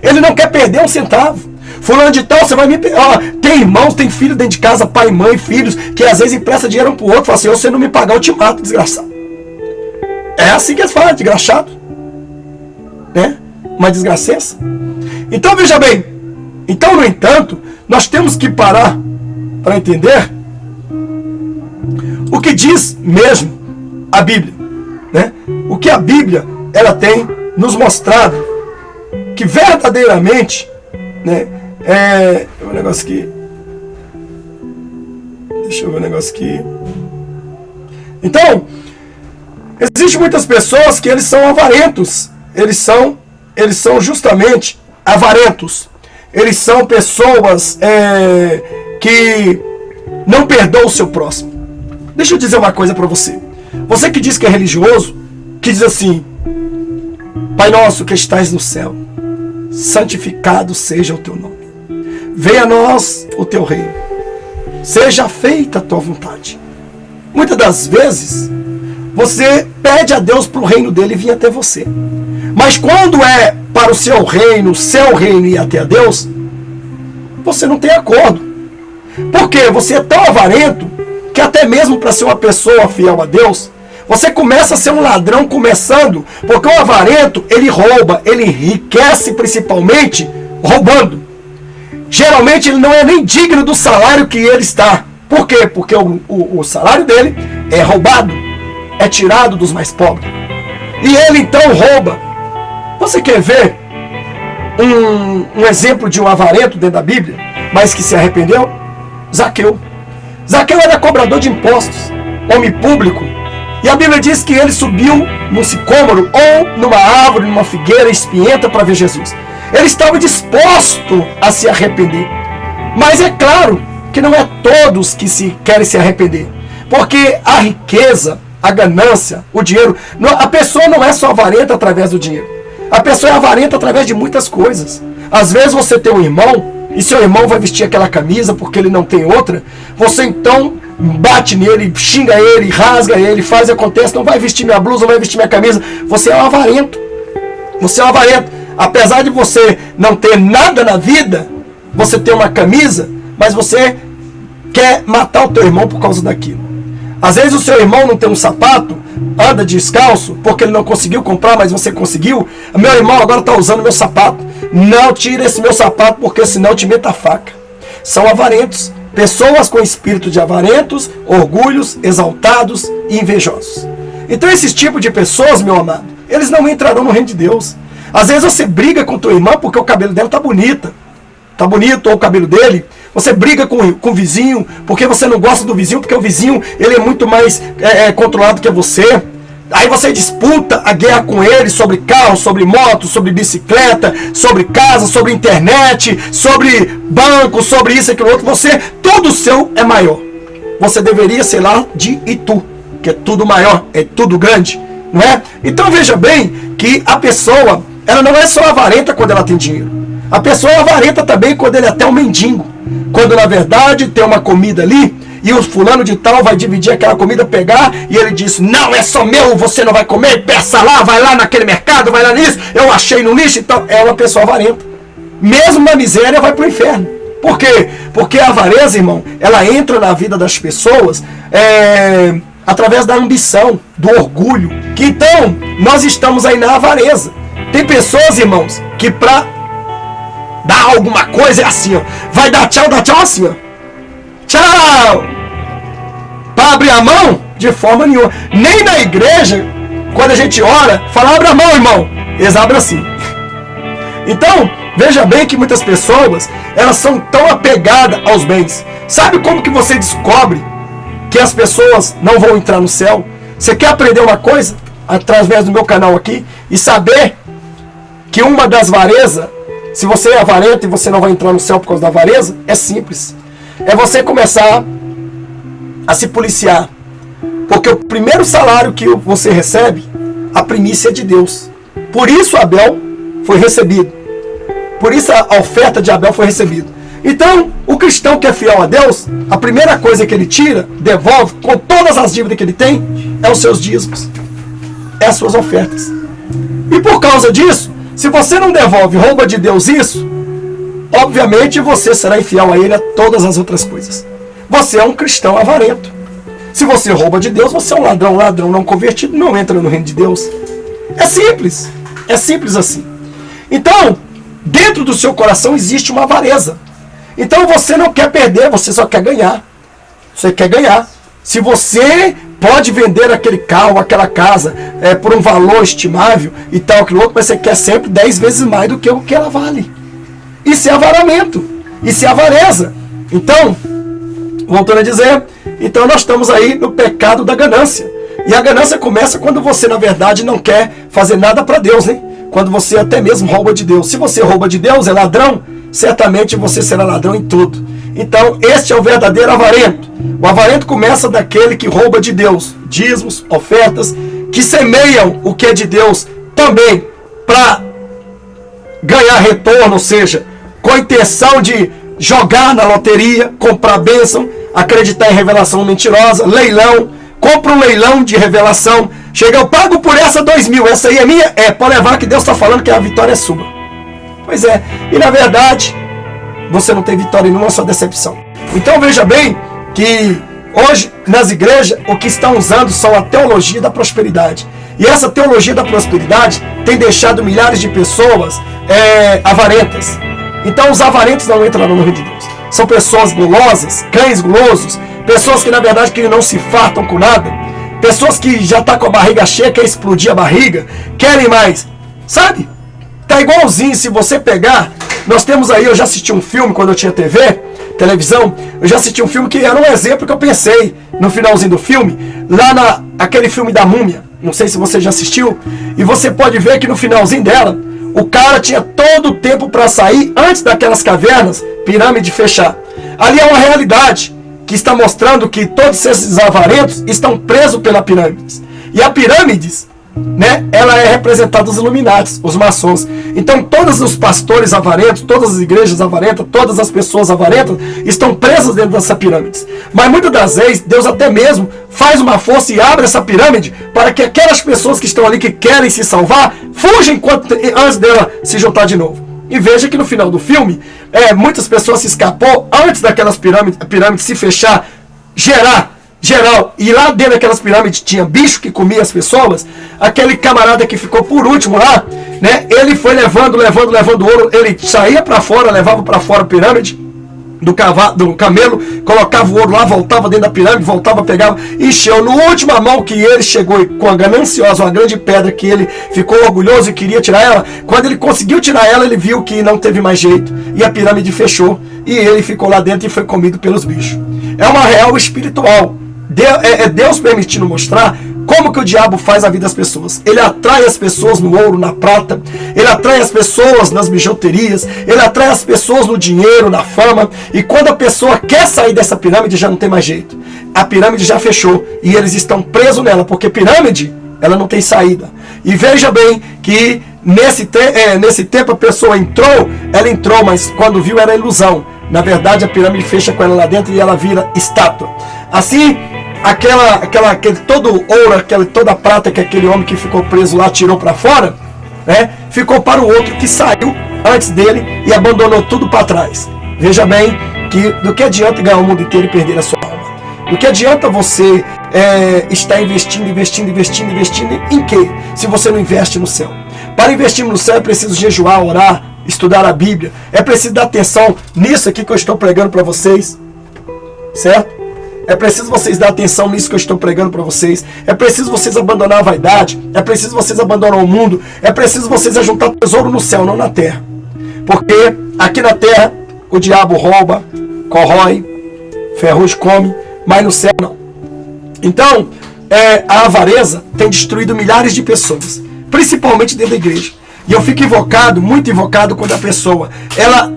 Ele não quer perder um centavo. Fulano de tal, você vai me... tem irmãos, tem filho dentro de casa, pai, mãe, filhos, que às vezes empresta dinheiro um pro outro, fala assim, se você não me pagar, eu te mato, desgraçado. É assim que eles falam, desgraçado. Né? Uma desgracença. Então, veja bem. Então, no entanto, nós temos que parar para entender o que diz mesmo a Bíblia. Né? O que a Bíblia, ela tem nos mostrado que verdadeiramente, né, um negócio aqui. Deixa eu ver um negócio aqui. Então, existem muitas pessoas que eles são avarentos. Eles são justamente avarentos. Eles são pessoas que não perdoam o seu próximo. Deixa eu dizer uma coisa para você. Você que diz que é religioso, que diz assim: Pai nosso que estais no céu, santificado seja o teu nome. Venha a nós o teu reino. Seja feita a tua vontade. Muitas das vezes, você pede a Deus para o reino dele vir até você. Mas quando é para o seu reino ir até a Deus, você não tem acordo. Porque você é tão avarento que até mesmo para ser uma pessoa fiel a Deus, você começa a ser um ladrão começando. Porque o avarento, ele rouba, ele enriquece principalmente roubando. Geralmente ele não é nem digno do salário que ele está. Por quê? Porque o salário dele é roubado, é tirado dos mais pobres. E ele então rouba. Você quer ver um exemplo de um avarento dentro da Bíblia, mas que se arrependeu? Zaqueu. Zaqueu era cobrador de impostos, homem público. E a Bíblia diz que ele subiu num sicômoro ou numa árvore, numa figueira espinhenta para ver Jesus. Ele estava disposto a se arrepender. Mas é claro que não é todos que querem se arrepender. Porque a riqueza, a ganância, o dinheiro... A pessoa não é só avarenta através do dinheiro. A pessoa é avarenta através de muitas coisas. Às vezes você tem um irmão, e seu irmão vai vestir aquela camisa porque ele não tem outra. Você então bate nele, xinga ele, rasga ele, faz e acontece. Não vai vestir minha blusa, não vai vestir minha camisa. Você é um avarento. Você é um avarento. Apesar de você não ter nada na vida, você tem uma camisa, mas você quer matar o teu irmão por causa daquilo. Às vezes o seu irmão não tem um sapato, anda descalço, porque ele não conseguiu comprar, mas você conseguiu. Meu irmão agora está usando meu sapato. Não tira esse meu sapato, porque senão eu te meto a faca. São avarentos. Pessoas com espírito de avarentos, orgulhos, exaltados e invejosos. Então esses tipos de pessoas, meu amado, eles não entrarão no reino de Deus. Às vezes você briga com tua irmã porque o cabelo dela tá bonito, ou o cabelo dele. Você briga com o vizinho porque você não gosta do vizinho, porque o vizinho ele é muito mais controlado que você. Aí você disputa a guerra com ele sobre carro, sobre moto, sobre bicicleta, sobre casa, sobre internet, sobre banco, sobre isso e aquilo outro. Tudo seu é maior. Você deveria ser lá de Itu, que é tudo maior, é tudo grande, não é? Então veja bem que a pessoa, ela não é só avarenta quando ela tem dinheiro. A pessoa é avarenta também quando ele é até um mendigo. Quando na verdade tem uma comida ali e o fulano de tal vai dividir aquela comida, pegar, e ele diz, não, é só meu, você não vai comer, peça lá, vai lá naquele mercado, vai lá nisso, eu achei no lixo e tal. É uma pessoa avarenta. Mesmo na miséria vai para o inferno. Por quê? Porque a avareza, irmão, ela entra na vida das pessoas através da ambição, do orgulho. Que então, nós estamos aí na avareza. Tem pessoas, irmãos, que pra dar alguma coisa é assim, ó. Vai dar tchau assim, ó. Tchau! Para abrir a mão, de forma nenhuma. Nem na igreja, quando a gente ora, fala, abre a mão, irmão. Eles abrem assim. Então, veja bem que muitas pessoas, elas são tão apegadas aos bens. Sabe como que você descobre que as pessoas não vão entrar no céu? Você quer aprender uma coisa? Através do meu canal aqui, e saber que uma das avarezas, se você é avarento e você não vai entrar no céu por causa da avareza, é simples. É você começar a se policiar. Porque o primeiro salário que você recebe, a primícia é de Deus. Por isso Abel foi recebido. Por isso a oferta de Abel foi recebida. Então, o cristão que é fiel a Deus, a primeira coisa que ele tira, devolve, com todas as dívidas que ele tem, é os seus dízimos. É as suas ofertas. E por causa disso, se você não devolve, rouba de Deus isso, obviamente você será infiel a ele a todas as outras coisas. Você é um cristão avarento. Se você rouba de Deus, você é um ladrão não convertido, não entra no reino de Deus. É simples. É simples assim. Então, dentro do seu coração existe uma avareza. Então você não quer perder, você só quer ganhar. Você quer ganhar. Se você pode vender aquele carro, aquela casa, por um valor estimável e tal, que louco, mas você quer sempre 10 vezes mais do que o que ela vale. Isso é avaramento. Isso é avareza. Então, voltando a dizer, então nós estamos aí no pecado da ganância. E a ganância começa quando você, na verdade, não quer fazer nada para Deus, né? Quando você até mesmo rouba de Deus. Se você rouba de Deus, é ladrão, certamente você será ladrão em tudo. Então, este é o verdadeiro avarento. O avarento começa daquele que rouba de Deus. Dízimos, ofertas, que semeiam o que é de Deus também para ganhar retorno, ou seja, com a intenção de jogar na loteria, comprar bênção, acreditar em revelação mentirosa, leilão, compra um leilão de revelação, chega, eu pago por essa 2.000, essa aí é minha? Pode levar que Deus está falando que a vitória é sua. Pois é, e na verdade, você não tem vitória nenhuma, só decepção. Então veja bem que hoje nas igrejas o que estão usando são a teologia da prosperidade. E essa teologia da prosperidade tem deixado milhares de pessoas avarentas. Então os avarentos não entram no reino de Deus. São pessoas gulosas, cães gulosos, pessoas que na verdade que não se fartam com nada, pessoas que já estão com a barriga cheia, quer explodir a barriga, querem mais, sabe? Tá igualzinho, se você pegar, nós temos aí, eu já assisti um filme quando eu tinha televisão, eu já assisti um filme que era um exemplo que eu pensei no finalzinho do filme, lá aquele filme da Múmia, não sei se você já assistiu, e você pode ver que no finalzinho dela, o cara tinha todo o tempo para sair antes daquelas cavernas, pirâmide fechar. Ali é uma realidade que está mostrando que todos esses avarentos estão presos pela pirâmides. E a pirâmides, né, ela é representada os Illuminatis, os maçons. Então todos os pastores avarentos, todas as igrejas avarentas, todas as pessoas avarentas estão presas dentro dessa pirâmide. Mas muitas das vezes Deus até mesmo faz uma força e abre essa pirâmide para que aquelas pessoas que estão ali, que querem se salvar, fujam antes dela se juntar de novo. E veja que no final do filme, muitas pessoas se escapou antes daquelas pirâmides, a pirâmide se fechar, geral, e lá dentro daquelas pirâmides tinha bicho que comia as pessoas. Aquele camarada que ficou por último lá, né, ele foi levando ouro, ele saía para fora, levava para fora a pirâmide do camelo, colocava o ouro lá, voltava dentro da pirâmide, voltava, pegava, encheu. No última mão que ele chegou com a gananciosa, uma grande pedra que ele ficou orgulhoso e queria tirar ela, quando ele conseguiu tirar ela, ele viu que não teve mais jeito, e a pirâmide fechou, e ele ficou lá dentro e foi comido pelos bichos. É uma real espiritual. Deus permitindo mostrar como que o diabo faz a vida das pessoas. Ele atrai as pessoas no ouro, na prata, ele atrai as pessoas nas bijuterias, ele atrai as pessoas no dinheiro, na fama, e quando a pessoa quer sair dessa pirâmide, já não tem mais jeito. A pirâmide já fechou, e eles estão presos nela, porque pirâmide, ela não tem saída. E veja bem que nesse tempo a pessoa ela entrou, mas quando viu era ilusão. Na verdade a pirâmide fecha com ela lá dentro e ela vira estátua. Assim, aquele todo ouro, toda a prata que aquele homem que ficou preso lá tirou para fora, né, ficou para o outro que saiu antes dele e abandonou tudo para trás. Veja bem que do que adianta ganhar o mundo inteiro e perder a sua alma? Do que adianta você estar investindo em quê? Se você não investe no céu. Para investir no céu é preciso jejuar, orar, estudar a Bíblia. É preciso dar atenção nisso aqui que eu estou pregando para vocês. Certo? É preciso vocês dar atenção nisso que eu estou pregando para vocês. É preciso vocês abandonar a vaidade. É preciso vocês abandonar o mundo. É preciso vocês ajuntar tesouro no céu, não na terra. Porque aqui na terra o diabo rouba, corrói, ferrugem come, mas no céu não. Então, a avareza tem destruído milhares de pessoas, principalmente dentro da igreja. E eu fico invocado, muito invocado, quando a pessoa, ela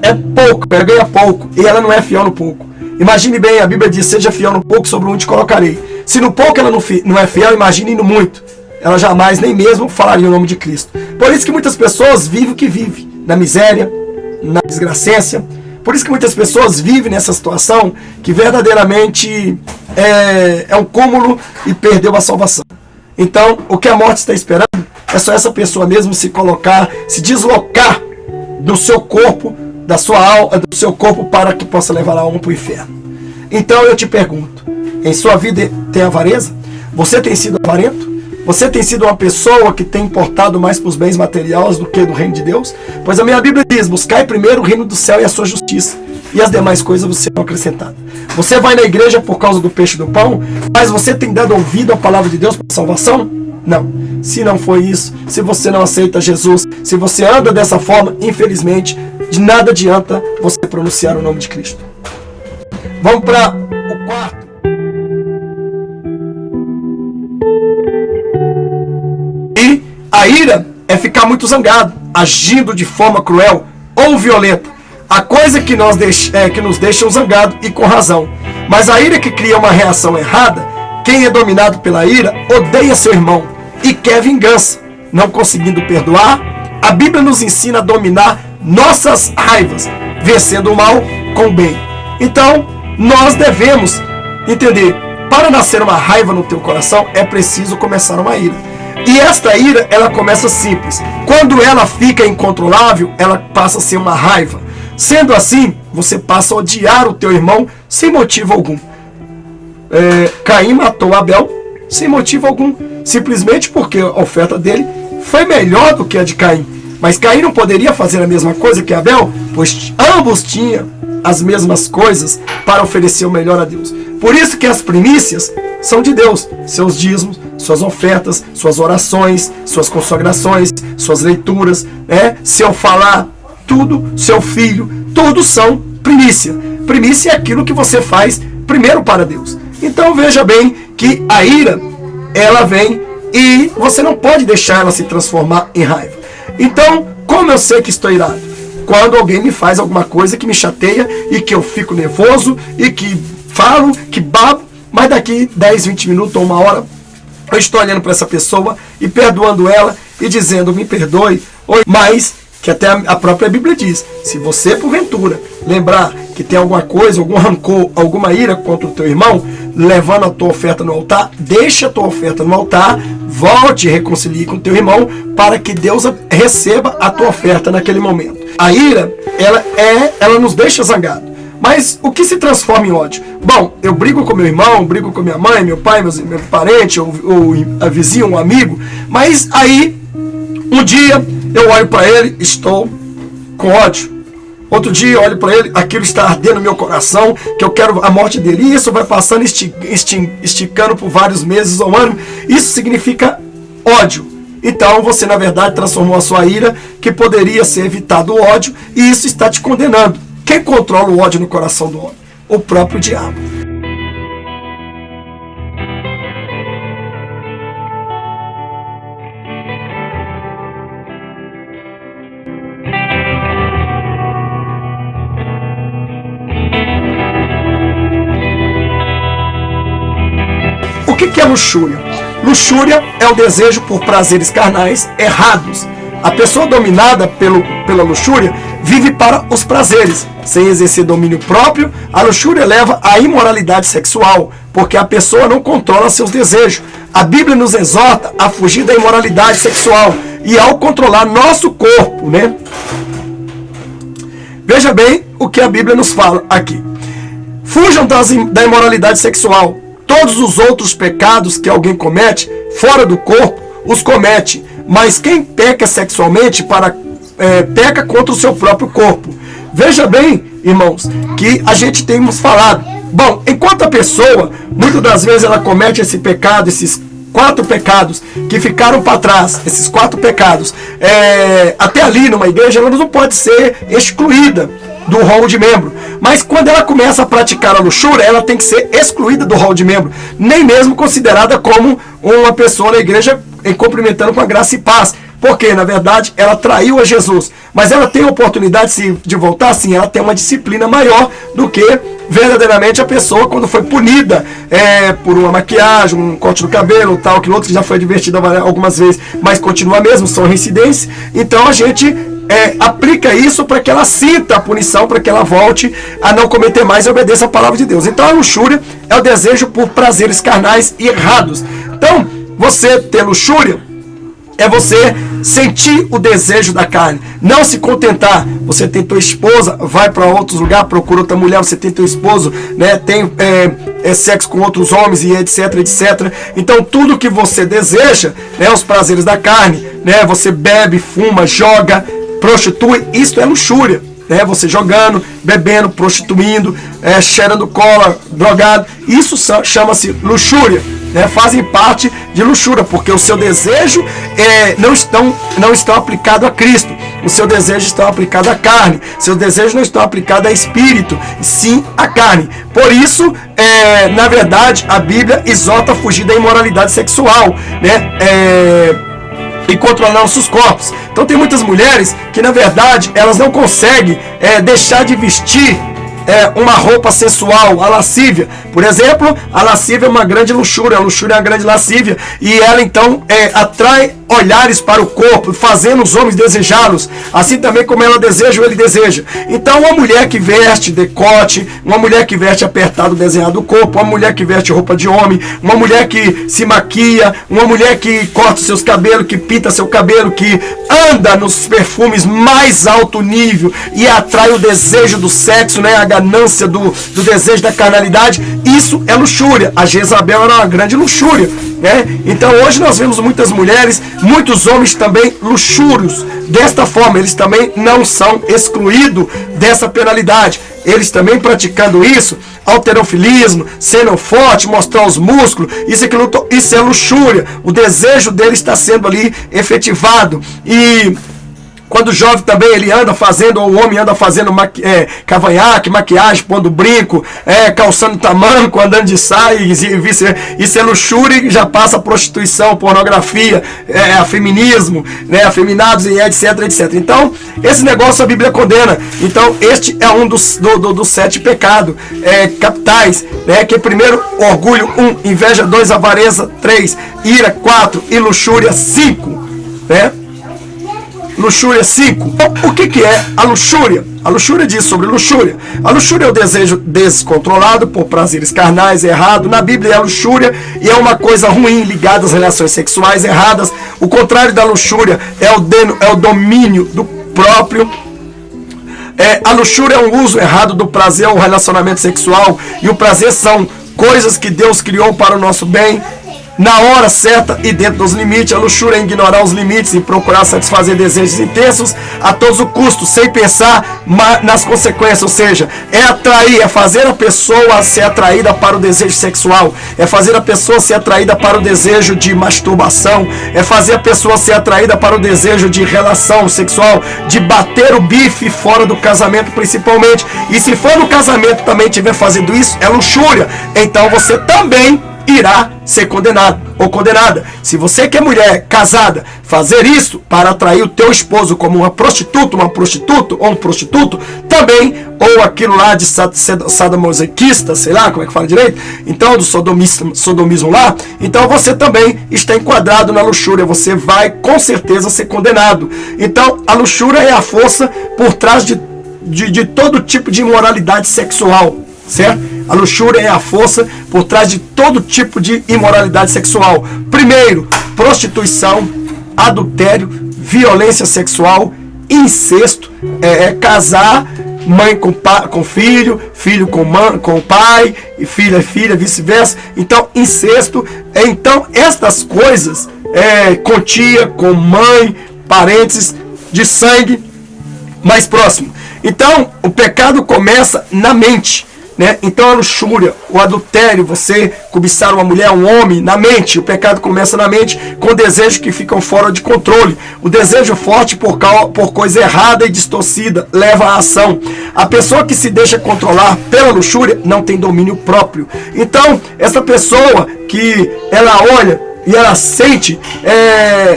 é pouco, ela ganha pouco, e ela não é fiel no pouco. Imagine bem, a Bíblia diz, seja fiel no pouco, sobre o muito te colocarei. Se no pouco ela não é fiel, imagine no muito. Ela jamais, nem mesmo, falaria o nome de Cristo. Por isso que muitas pessoas vivem o que vivem, na miséria, na desgracência. Por isso que muitas pessoas vivem nessa situação que verdadeiramente é um cúmulo e perdeu a salvação. Então, o que a morte está esperando é só essa pessoa mesmo se colocar, se deslocar do seu corpo, da sua alma, do seu corpo, para que possa levar a alma para o inferno. Então eu te pergunto, em sua vida tem avareza? Você tem sido avarento? Você tem sido uma pessoa que tem importado mais para os bens materiais do que do reino de Deus? Pois a minha Bíblia diz, buscai primeiro o reino do céu e a sua justiça, e as demais coisas você serão acrescentadas. Você vai na igreja por causa do peixe e do pão, mas você tem dado ouvido à palavra de Deus para salvação? Não. Se não foi isso, se você não aceita Jesus, se você anda dessa forma, infelizmente, de nada adianta você pronunciar o nome de Cristo. Vamos para o quarto. E a ira é ficar muito zangado, agindo de forma cruel ou violenta. A coisa que nos deixa zangado e com razão. Mas a ira que cria uma reação errada, quem é dominado pela ira odeia seu irmão e quer vingança. Não conseguindo perdoar, a Bíblia nos ensina a dominar nossas raivas, vencendo o mal com o bem. Então, nós devemos entender, para nascer uma raiva no teu coração, é preciso começar uma ira. E esta ira, ela começa simples. Quando ela fica incontrolável, ela passa a ser uma raiva. Sendo assim, você passa a odiar o teu irmão sem motivo algum. Caim matou Abel sem motivo algum, simplesmente porque a oferta dele foi melhor do que a de Caim. Mas Caim não poderia fazer a mesma coisa que Abel, pois ambos tinham as mesmas coisas para oferecer o melhor a Deus. Por isso que as primícias são de Deus, seus dízimos, suas ofertas, suas orações, suas consagrações, suas leituras, seu falar, tudo, seu filho, todos são primícia. Primícia é aquilo que você faz primeiro para Deus. Então veja bem que a ira, ela vem e você não pode deixar ela se transformar em raiva. Então, como eu sei que estou irado? Quando alguém me faz alguma coisa que me chateia e que eu fico nervoso e que falo, que babo, mas daqui 10, 20 minutos ou uma hora eu estou olhando para essa pessoa e perdoando ela e dizendo, me perdoe, mas que até a própria Bíblia diz, se você porventura lembrar que tem alguma coisa, algum rancor, alguma ira contra o teu irmão, levando a tua oferta no altar, deixa a tua oferta no altar, volte e reconcilie com o teu irmão, para que Deus receba a tua oferta naquele momento. A ira, ela nos deixa zangado. Mas o que se transforma em ódio? Bom, eu brigo com meu irmão, brigo com minha mãe, meu pai, meu parente, ou a vizinha, um amigo, mas aí, um dia, eu olho para ele, estou com ódio. Outro dia eu olho para ele, aquilo está ardendo no meu coração, que eu quero a morte dele. E isso vai passando, esticando por vários meses ou anos. Isso significa ódio. Então você, na verdade, transformou a sua ira, que poderia ser evitado o ódio, e isso está te condenando. Quem controla o ódio no coração do homem? O próprio diabo. O que é luxúria? Luxúria é o desejo por prazeres carnais errados. A pessoa dominada pela luxúria vive para os prazeres, sem exercer domínio próprio. A luxúria leva à imoralidade sexual, porque a pessoa não controla seus desejos. A Bíblia nos exorta a fugir da imoralidade sexual e ao controlar nosso corpo, né? Veja bem o que a Bíblia nos fala aqui. Fujam da imoralidade sexual. Todos os outros pecados que alguém comete fora do corpo, os comete. Mas quem peca sexualmente peca contra o seu próprio corpo. Veja bem, irmãos, que a gente temos falado. Bom, enquanto a pessoa, muitas das vezes ela comete esse pecado, esses 4 pecados que ficaram para trás, esses 4 pecados, até ali numa igreja, ela não pode ser excluída do rol de membro. Mas quando ela começa a praticar a luxúria, ela tem que ser excluída do rol de membro, nem mesmo considerada como uma pessoa na igreja cumprimentando com a graça e paz. Porque, na verdade, ela traiu a Jesus. Mas ela tem a oportunidade de voltar, sim. Ela tem uma disciplina maior do que verdadeiramente a pessoa quando foi punida por uma maquiagem, um corte no cabelo, tal, que outro já foi advertido algumas vezes, mas continua mesmo, são reincidentes. Então a gente aplica isso para que ela sinta a punição, para que ela volte a não cometer mais e obedeça a palavra de Deus. Então a luxúria é o desejo por prazeres carnais e errados. Então, você ter luxúria é você sentir o desejo da carne, não se contentar. Você tem tua esposa, vai para outros lugares, procura outra mulher, você tem teu esposo, né, tem sexo com outros homens e etc, etc. Então tudo que você deseja, né, os prazeres da carne, né, você bebe, fuma, joga, prostitui, isso é luxúria. Você jogando, bebendo, prostituindo, cheirando cola, drogado, isso chama-se luxúria. Fazem parte de luxúria, porque o seu desejo não estão aplicado a Cristo. O seu desejo está aplicado à carne. Seus desejos não estão aplicados a espírito, sim à carne. Por isso, na verdade, a Bíblia exorta a fugir da imoralidade sexual, e controlar nossos corpos. Então tem muitas mulheres que, na verdade, elas não conseguem deixar de vestir uma roupa sensual, a lascívia. Por exemplo, a lascívia é uma grande luxúria, a luxúria é uma grande lascívia, e ela então atrai olhares para o corpo, fazendo os homens desejá-los, assim também como ela deseja ou ele deseja. Então uma mulher que veste decote, uma mulher que veste apertado desenhado o corpo, uma mulher que veste roupa de homem, uma mulher que se maquia, uma mulher que corta os seus cabelos, que pinta seu cabelo, que anda nos perfumes mais alto nível e atrai o desejo do sexo, a ganância do desejo da carnalidade, isso é luxúria. A Jezabel era uma grande luxúria, Então hoje nós vemos muitas mulheres, muitos homens também luxúrios. Desta forma, eles também não são excluídos dessa penalidade. Eles também praticando isso, halterofilismo, sendo forte, mostrar os músculos, isso é luxúria. O desejo dele está sendo ali efetivado. E quando o jovem também ele anda fazendo, ou o homem anda fazendo cavanhaque, maquiagem, pondo brinco, calçando tamanco, andando de saia, isso é luxúria e já passa a prostituição, pornografia, feminismo, afeminados e etc, etc. Então, esse negócio a Bíblia condena. Então, este é um dos 7 pecados capitais, que primeiro, orgulho, 1, inveja, 2, avareza, 3, ira, 4 e luxúria, 5, Luxúria 5. O que é a luxúria? A luxúria diz sobre luxúria. A luxúria é o desejo descontrolado por prazeres carnais, errado. Na Bíblia é a luxúria e é uma coisa ruim ligada às relações sexuais erradas. O contrário da luxúria é o domínio do próprio. A luxúria é um uso errado do prazer ou relacionamento sexual. E o prazer são coisas que Deus criou para o nosso bem, na hora certa e dentro dos limites. A luxúria é ignorar os limites e procurar satisfazer desejos intensos a todos os custos, sem pensar nas consequências. Ou seja, é fazer a pessoa ser atraída para o desejo sexual, é fazer a pessoa ser atraída para o desejo de masturbação, é fazer a pessoa ser atraída para o desejo de relação sexual, de bater o bife fora do casamento principalmente. E se for no casamento também estiver fazendo isso, é luxúria. Então você também irá ser condenado ou condenada. Se você que é mulher casada fazer isso para atrair o teu esposo como uma prostituta ou um prostituto, também, ou ou aquilo lá de sadomasoquista, sei lá como é que fala direito, então do sodomismo lá, então você também está enquadrado na luxúria, você vai com certeza ser condenado. Então a luxúria é a força por trás de todo tipo de imoralidade sexual, certo? A luxúria é a força por trás de todo tipo de imoralidade sexual. Primeiro, prostituição, adultério, violência sexual, incesto, casar mãe com filho, filho com pai, e filha, vice-versa. Então, incesto. Então, estas coisas, com tia, com mãe, parentes de sangue mais próximo. Então, o pecado começa na mente, né? Então, a luxúria, o adultério, você cobiçar uma mulher, um homem, na mente. O pecado começa na mente, com desejos que ficam fora de controle. O desejo forte por coisa errada e distorcida leva à ação. A pessoa que se deixa controlar pela luxúria não tem domínio próprio. Então, essa pessoa que ela olha e ela sente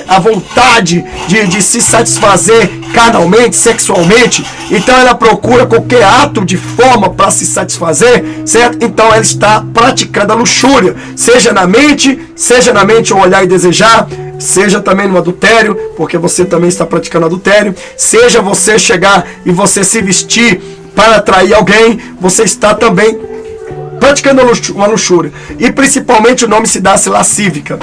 a vontade de se satisfazer carnalmente, sexualmente, então ela procura qualquer ato de forma para se satisfazer, certo? Então ela está praticando a luxúria, seja na mente o olhar e desejar, seja também no adultério, porque você também está praticando adultério, seja você chegar e você se vestir para atrair alguém, você está também praticando uma luxúria. E principalmente o nome se dá-se lascívica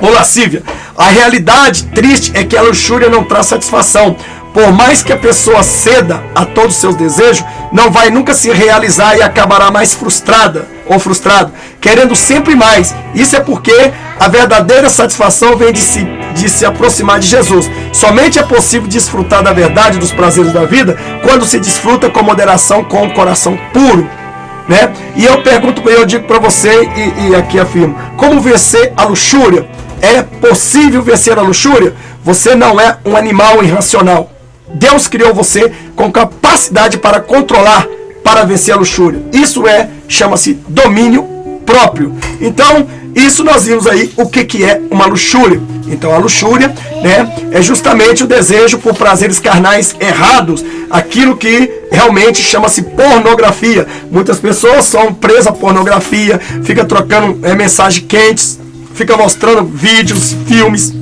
ou lascívia. A realidade triste é que a luxúria não traz satisfação. Por mais que a pessoa ceda a todos os seus desejos, não vai nunca se realizar e acabará mais frustrada ou frustrado, querendo sempre mais. Isso é porque a verdadeira satisfação vem de se aproximar de Jesus. Somente é possível desfrutar da verdade, dos prazeres da vida, quando se desfruta com moderação, com o coração puro, né? E eu digo para você e aqui afirmo, como vencer a luxúria? É possível vencer a luxúria? Você não é um animal irracional. Deus criou você com capacidade para controlar, para vencer a luxúria. Isso chama-se domínio próprio. Então, isso nós vimos aí o que é uma luxúria. Então, a luxúria, né, é justamente o desejo por prazeres carnais errados, aquilo que realmente chama-se pornografia. Muitas pessoas são presas à pornografia, fica trocando mensagens quentes, fica mostrando vídeos, filmes,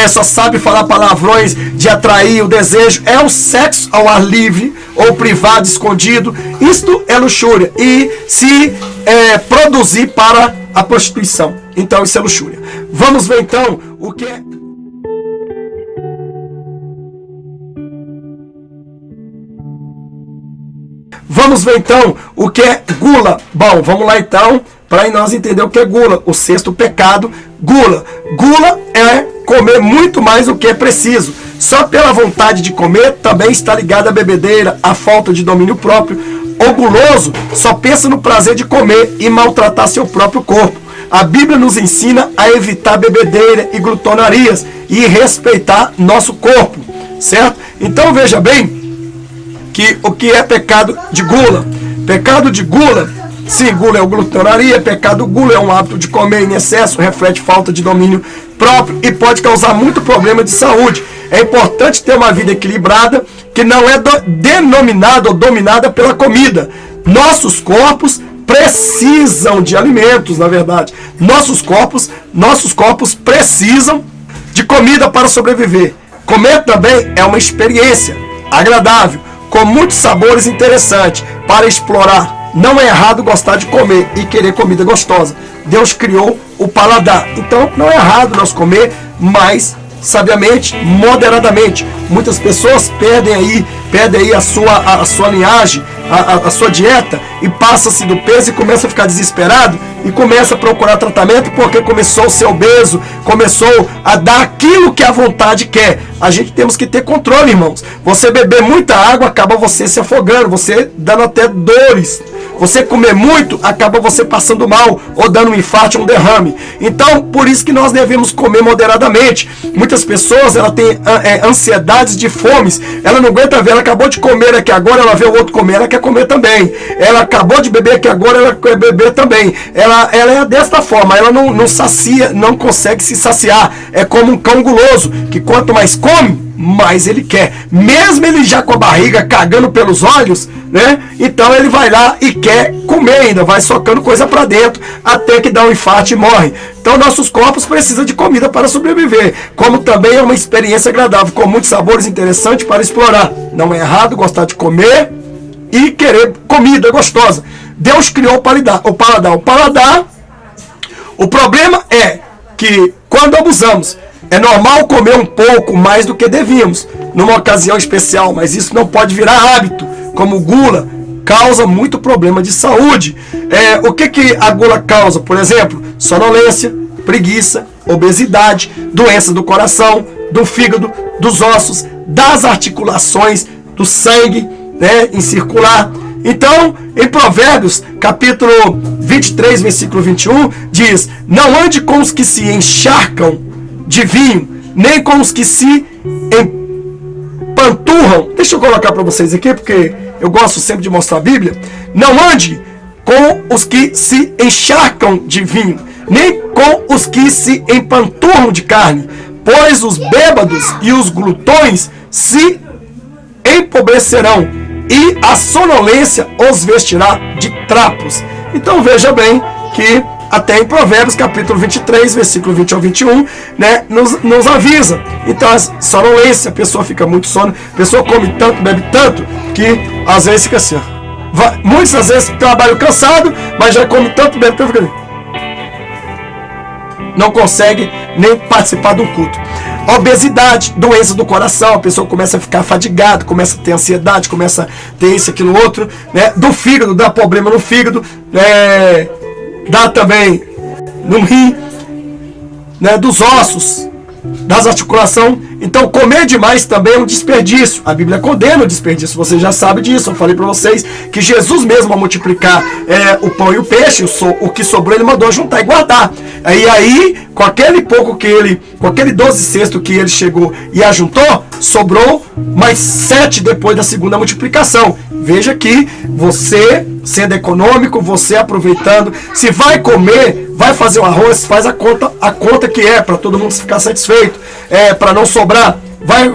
só sabe falar palavrões de atrair o desejo. É o sexo ao ar livre ou privado, escondido. Isto é luxúria e se produzir para a prostituição. Então isso é luxúria. Vamos ver então o que é. Vamos ver então o que é gula. Bom, vamos lá então, para nós entender o que é gula. O sexto pecado, gula. Gula é comer muito mais do que é preciso. Só pela vontade de comer também está ligada a bebedeira, a falta de domínio próprio. O guloso só pensa no prazer de comer e maltratar seu próprio corpo. A Bíblia nos ensina a evitar bebedeira e glutonarias e respeitar nosso corpo, certo? Então veja bem que o que é pecado de gula. Pecado de gula, sim, gula é o glutonaria, pecado gula é um hábito de comer em excesso, reflete falta de domínio próprio e pode causar muito problema de saúde. É importante ter uma vida equilibrada que não é denominada ou dominada pela comida. Nossos corpos precisam de alimentos, na verdade. Nossos corpos precisam de comida para sobreviver. Comer também é uma experiência agradável, com muitos sabores interessantes para explorar. Não é errado gostar de comer e querer comida gostosa. Deus criou o paladar. Então não é errado nós comer, mas sabiamente, moderadamente. Muitas pessoas perdem aí a sua linhagem, a sua dieta e passa-se do peso e começa a ficar desesperado e começa a procurar tratamento porque começou a ser obeso, começou a dar aquilo que a vontade quer. A gente temos que ter controle, irmãos. Você beber muita água, acaba você se afogando, você dando até dores. Você comer muito, acaba você passando mal, ou dando um infarto, um derrame. Então, por isso que nós devemos comer moderadamente. Muitas pessoas, ela tem ansiedades de fomes. Ela não aguenta ver, ela acabou de comer aqui agora, ela vê o outro comer, ela quer comer também. Ela acabou de beber aqui agora, ela quer beber também. Ela é desta forma, ela não sacia, não consegue se saciar. É como um cão guloso, que quanto mais come, mais ele quer. Mesmo ele já com a barriga cagando pelos olhos, né? Então ele vai lá e quer comer ainda, vai socando coisa para dentro, até que dá um infarto e morre. Então nossos corpos precisam de comida para sobreviver, como também é uma experiência agradável, com muitos sabores interessantes para explorar. Não é errado gostar de comer e querer comida gostosa. Deus criou o paladar. O problema é que quando abusamos, é normal comer um pouco mais do que devíamos, numa ocasião especial, mas isso não pode virar hábito, como gula, causa muito problema de saúde. O que a gula causa? Por exemplo, sonolência, preguiça, obesidade, doença do coração, do fígado, dos ossos, das articulações, do sangue, né, em circular. Então, em Provérbios, capítulo 23, versículo 21, diz: não ande com os que se encharcam de vinho, nem com os que se empanturram. Deixa eu colocar para vocês aqui, porque eu gosto sempre de mostrar a Bíblia. Não ande com os que se encharcam de vinho, nem com os que se empanturram de carne, pois os bêbados e os glutões se empobrecerão, e a sonolência os vestirá de trapos. Então veja bem que até em Provérbios, capítulo 23, versículo 20 ao 21, né, nos avisa. Então, a sonolência, a pessoa fica muito sono, a pessoa come tanto, bebe tanto, que às vezes fica assim. Muitas das vezes trabalha cansado, mas já come tanto, bebe tanto, fica assim. Não consegue nem participar do culto. Obesidade, doença do coração, a pessoa começa a ficar fadigada, começa a ter ansiedade, começa a ter isso, aquilo, outro, né? Do fígado, dá problema no fígado, dá também no rim, né, dos ossos, das articulações. Então comer demais também é um desperdício. A Bíblia condena o desperdício, você já sabe disso. Eu falei para vocês que Jesus mesmo, ao multiplicar o pão e o peixe, o que sobrou ele mandou juntar e guardar. E aí, com aquele pouco que ele, com aquele 12 cestos que ele chegou e ajuntou, sobrou mais 7 depois da segunda multiplicação. Veja que você, sendo econômico, você aproveitando, se vai comer, vai fazer um arroz, faz a conta que é, para todo mundo ficar satisfeito, para não sobrar, vai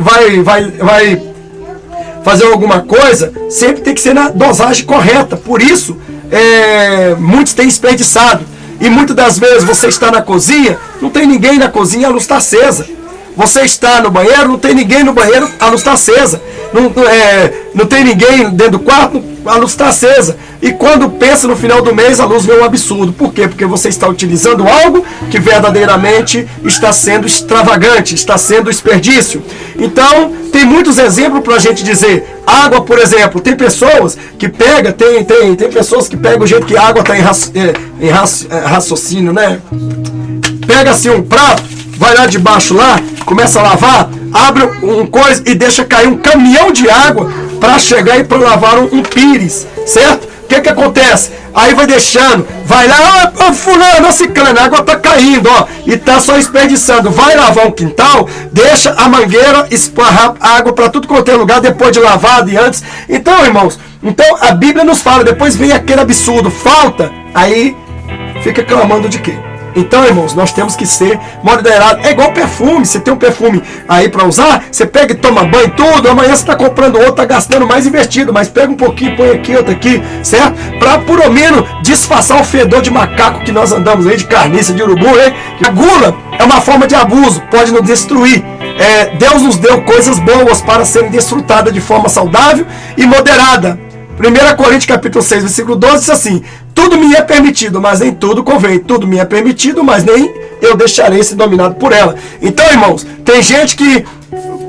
fazer alguma coisa, sempre tem que ser na dosagem correta. Por isso, muitos têm desperdiçado. E muitas das vezes você está na cozinha, não tem ninguém na cozinha, a luz está acesa. Você está no banheiro, não tem ninguém no banheiro, a luz está acesa. Não tem ninguém dentro do quarto, a luz está acesa. E quando pensa no final do mês, a luz vê um absurdo. Por quê? Porque você está utilizando algo que verdadeiramente está sendo extravagante, está sendo desperdício. Então, tem muitos exemplos para a gente dizer. Água, por exemplo, tem pessoas que pegam, tem pessoas que pegam o jeito que a água está em raciocínio, né? Pega assim um prato, vai lá debaixo lá, começa a lavar, abre um coisa e deixa cair um caminhão de água para chegar e para lavar um pires, certo? O que acontece? Aí vai deixando, vai lá, fulano, ciclano, a água tá caindo, ó, e tá só desperdiçando. Vai lavar um quintal, deixa a mangueira esparrar água para tudo quanto é lugar, depois de lavado e antes. Então, irmãos, a Bíblia nos fala, depois vem aquele absurdo, falta, aí fica clamando de quê? Então, irmãos, nós temos que ser moderados. É igual perfume. Você tem um perfume aí para usar, você pega e toma banho tudo, amanhã você está comprando outro, está gastando mais investido, mas pega um pouquinho, põe aqui, outro aqui, certo? Para, por lo menos, disfarçar o fedor de macaco que nós andamos aí, de carniça, de urubu, hein? A gula é uma forma de abuso, pode nos destruir. Deus nos deu coisas boas para serem desfrutadas de forma saudável e moderada. 1 Coríntios capítulo 6, versículo 12 diz assim: tudo me é permitido, mas nem tudo convém. Tudo me é permitido, mas nem eu deixarei ser dominado por ela. Então, irmãos, tem gente que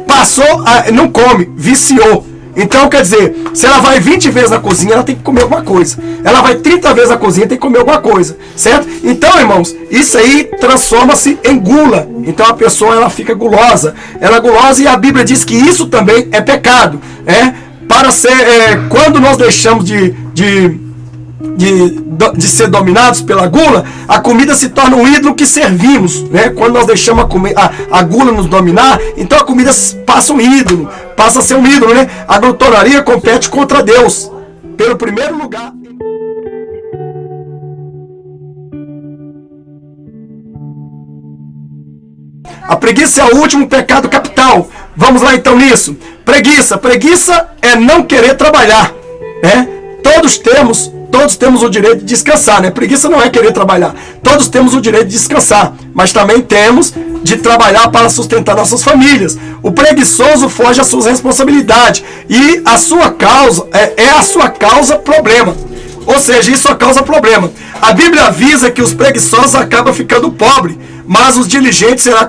passou, não come, viciou. Então, quer dizer, se ela vai 20 vezes na cozinha, ela tem que comer alguma coisa. Ela vai 30 vezes na cozinha, tem que comer alguma coisa, certo? Então, irmãos, isso aí transforma-se em gula. Então, a pessoa, ela fica gulosa. Ela é gulosa, e a Bíblia diz que isso também é pecado, para ser, quando nós deixamos de ser dominados pela gula, a comida se torna um ídolo que servimos, né? Quando nós deixamos a gula nos dominar, então a comida passa a ser um ídolo, né? A glutonaria compete contra Deus, pelo primeiro lugar. A preguiça é o último pecado capital. Vamos lá então nisso. Preguiça. Preguiça é não querer trabalhar, né? Todos temos o direito de descansar, né? Preguiça não é querer trabalhar. Todos temos o direito de descansar, mas também temos de trabalhar para sustentar nossas famílias. O preguiçoso foge às suas responsabilidades e a sua causa é a sua causa problema. Ou seja, isso causa problema. A Bíblia avisa que os preguiçosos acabam ficando pobres, mas os diligentes serão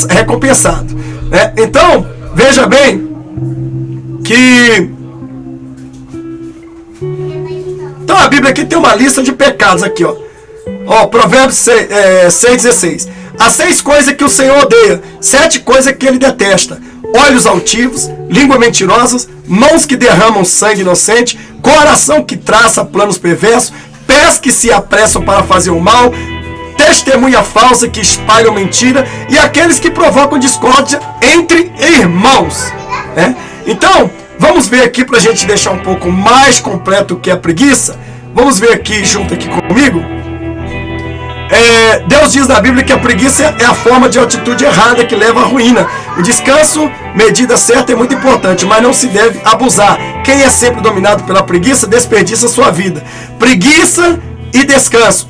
recompensados, né? Então, veja bem que então a Bíblia aqui tem uma lista de pecados aqui, ó. Provérbios 6,16. As 6 coisas que o Senhor odeia, 7 coisas que ele detesta: olhos altivos, língua mentirosas, mãos que derramam sangue inocente, coração que traça planos perversos, pés que se apressam para fazer o mal, testemunha falsa que espalham mentira e aqueles que provocam discórdia entre irmãos, né? Então, vamos ver aqui para a gente deixar um pouco mais completo o que é a preguiça. Vamos ver aqui junto aqui comigo. Deus diz na Bíblia que a preguiça é a forma de atitude errada que leva à ruína. O descanso, medida certa, é muito importante, mas não se deve abusar. Quem é sempre dominado pela preguiça desperdiça sua vida. Preguiça e descanso.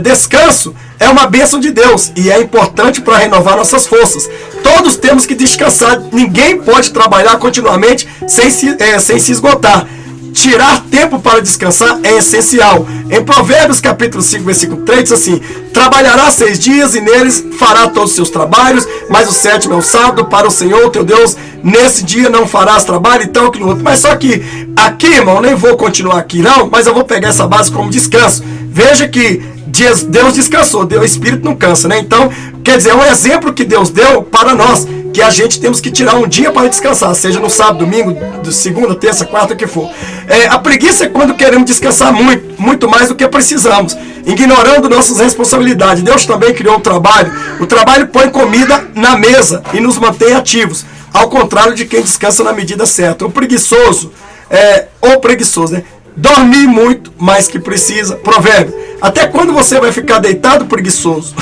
Descanso é uma bênção de Deus e é importante para renovar nossas forças. Todos temos que descansar. Ninguém pode trabalhar continuamente sem se esgotar. Tirar tempo para descansar é essencial. Em Provérbios capítulo 5, versículo 3, diz assim: trabalhará 6 dias e neles fará todos os seus trabalhos, mas o 7º é o sábado para o Senhor teu Deus. Nesse dia não farás trabalho e tal que no outro. Mas só que aqui, irmão, nem vou continuar aqui não, mas eu vou pegar essa base como descanso. Veja que Deus descansou, o Espírito não cansa, né? Então, quer dizer, é um exemplo que Deus deu para nós, que a gente temos que tirar um dia para descansar, seja no sábado, domingo, segunda, terça, quarta, o que for. A preguiça é quando queremos descansar muito mais do que precisamos, ignorando nossas responsabilidades. Deus também criou o trabalho põe comida na mesa e nos mantém ativos, ao contrário de quem descansa na medida certa. O preguiçoso, né? Dormir muito mais que precisa. Provérbio: até quando você vai ficar deitado, preguiçoso?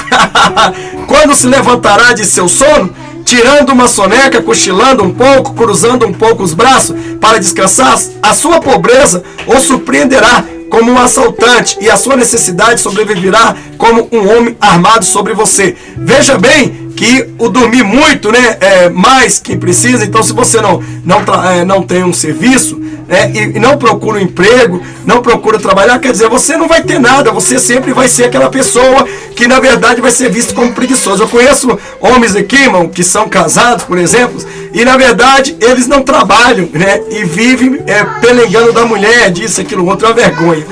Quando se levantará de seu sono, tirando uma soneca, cochilando um pouco, cruzando um pouco os braços para descansar? A sua pobreza o surpreenderá como um assaltante e a sua necessidade sobreviverá como um homem armado sobre você. Veja bem que o dormir muito, né, é mais que precisa. Então, se você não tem um serviço, e não procura um emprego, não procura trabalhar, quer dizer, você não vai ter nada, você sempre vai ser aquela pessoa que na verdade vai ser visto como preguiçoso. Eu conheço homens aqui, irmão, que são casados, por exemplo, e na verdade eles não trabalham, né, e vivem pelengando da mulher, disso, aquilo, outro, é uma vergonha.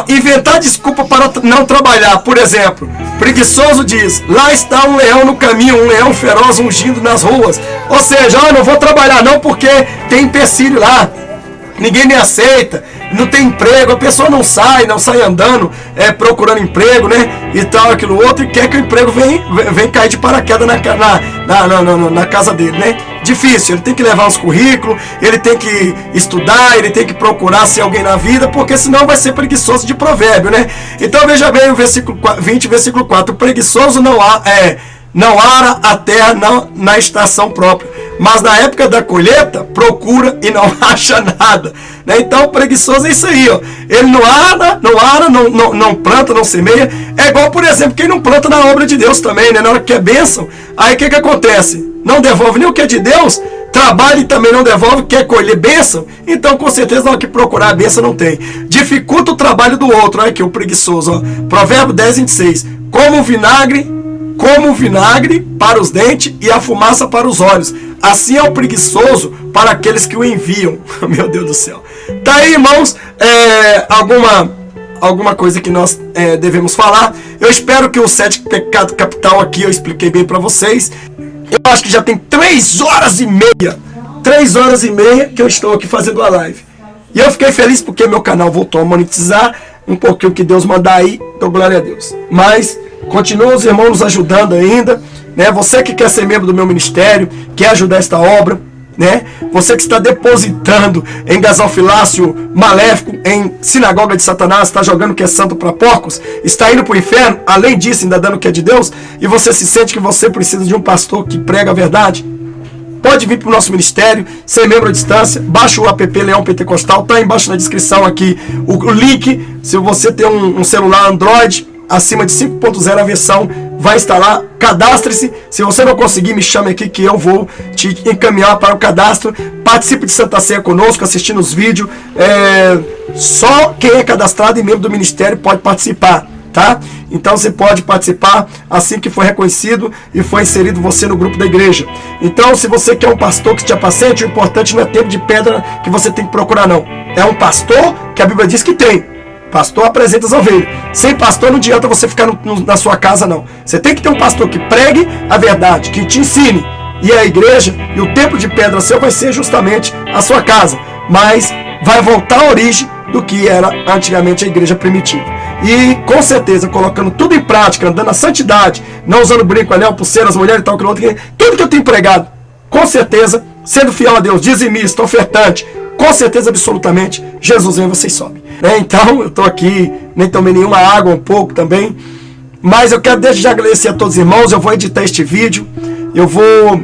Inventar desculpa para não trabalhar. Por exemplo, preguiçoso diz: lá está um leão no caminho, um leão feroz ungindo nas ruas. Ou seja, eu não vou trabalhar não porque tem empecilho lá, ninguém me aceita, não tem emprego, a pessoa não sai andando, procurando emprego, né, e tal, aquilo outro, e quer que o emprego vem cair de paraquedas na casa dele, né? Difícil, ele tem que levar uns currículos, ele tem que estudar, ele tem que procurar ser alguém na vida, porque senão vai ser preguiçoso de provérbio, né? Então veja bem o versículo 20, versículo 4: o preguiçoso não ara a terra na estação própria, mas na época da colheita procura e não acha nada, né? Então o preguiçoso é isso aí, ele não ara, não planta, não semeia. É igual, por exemplo, quem não planta na obra de Deus também, né? Na hora que é bênção, aí o que acontece? Não devolve nem o que é de Deus, trabalha e também não devolve, quer colher bênção, então com certeza na hora que procurar a bênção não tem. Dificulta o trabalho do outro, olha aqui o preguiçoso, Provérbio 10, 26: como o vinagre para os dentes e a fumaça para os olhos, assim é o preguiçoso para aqueles que o enviam. Meu Deus do céu. Tá aí, irmãos, alguma coisa que nós devemos falar. Eu espero que o 7 pecado capital aqui eu expliquei bem para vocês. Eu acho que já tem 3 horas e meia. 3 horas e meia que eu estou aqui fazendo a live. E eu fiquei feliz porque meu canal voltou a monetizar um pouquinho que Deus mandar aí. Então, glória a Deus. Mas continuam os irmãos nos ajudando ainda, né? Você que quer ser membro do meu ministério, quer ajudar esta obra, né? Você que está depositando em gasofilácio maléfico, em sinagoga de Satanás, está jogando que é santo para porcos, está indo para o inferno, além disso ainda dando que é de Deus, e você se sente que você precisa de um pastor que prega a verdade, pode vir para o nosso ministério, ser membro à distância. Baixa o app Leão Pentecostal, tá embaixo na descrição aqui o link. Se você tem um celular Android acima de 5.0 a versão, vai estar lá, cadastre-se. Se você não conseguir, me chame aqui que eu vou te encaminhar para o cadastro. Participe de Santa Ceia conosco, assistindo os vídeos. Só quem é cadastrado e membro do ministério pode participar, tá? Então você pode participar assim que for reconhecido e for inserido você no grupo da igreja. Então, se você quer um pastor que te apacente, o importante não é tempo de pedra que você tem que procurar, não. É um pastor que a Bíblia diz que tem. Pastor apresenta as ovelhas. Sem pastor não adianta você ficar na sua casa, não. Você tem que ter um pastor que pregue a verdade, que te ensine. E a igreja e o templo de pedra seu vai ser justamente a sua casa. Mas vai voltar à origem do que era antigamente a igreja primitiva. E com certeza, colocando tudo em prática, andando na santidade, não usando brinco, anel, pulseiras, mulheres e tal, tudo que eu tenho pregado, com certeza, sendo fiel a Deus, dizimista, ofertante, com certeza absolutamente, Jesus vem e vocês sobem. Então, eu estou aqui, nem tomei nenhuma água, um pouco também. Mas eu quero desde já agradecer a todos os irmãos. Eu vou editar este vídeo. Eu vou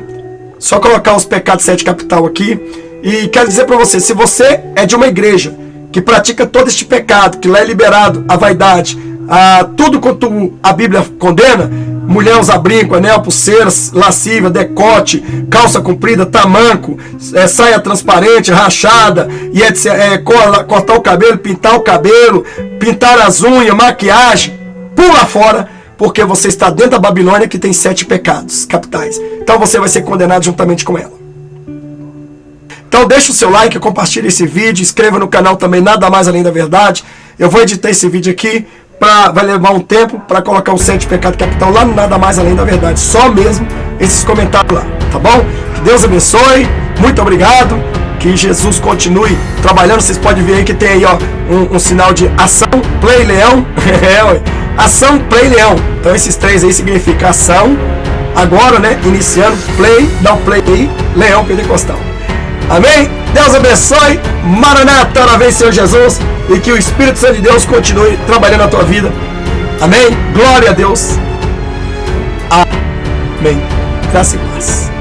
só colocar os pecados 7 capital aqui. E quero dizer para você, se você é de uma igreja que pratica todo este pecado, que lá é liberado a vaidade, a tudo quanto a Bíblia condena, mulher usar brinco, anel, pulseiras, lascívia, decote, calça comprida, tamanco, saia transparente, rachada, e cortar o cabelo, pintar as unhas, maquiagem, pula fora, porque você está dentro da Babilônia que tem 7 pecados capitais. Então você vai ser condenado juntamente com ela. Então deixa o seu like, compartilhe esse vídeo, inscreva no canal também, Nada Mais Além da Verdade. Eu vou editar esse vídeo aqui. Vai levar um tempo para colocar o 7 pecados capital lá no Nada Mais Além da Verdade. Só mesmo esses comentários lá, tá bom? Que Deus abençoe, muito obrigado. Que Jesus continue trabalhando. Vocês podem ver aí que tem aí, ó, um sinal de ação, play, leão. Ação, play, leão. Então esses 3 aí significa ação. Agora, né, iniciando, play, dá um play aí, leão pentecostal. Amém? Deus abençoe. Maranata, ora vem, Senhor Jesus. E que o Espírito Santo de Deus continue trabalhando na tua vida. Amém? Glória a Deus. Amém. Graça e paz.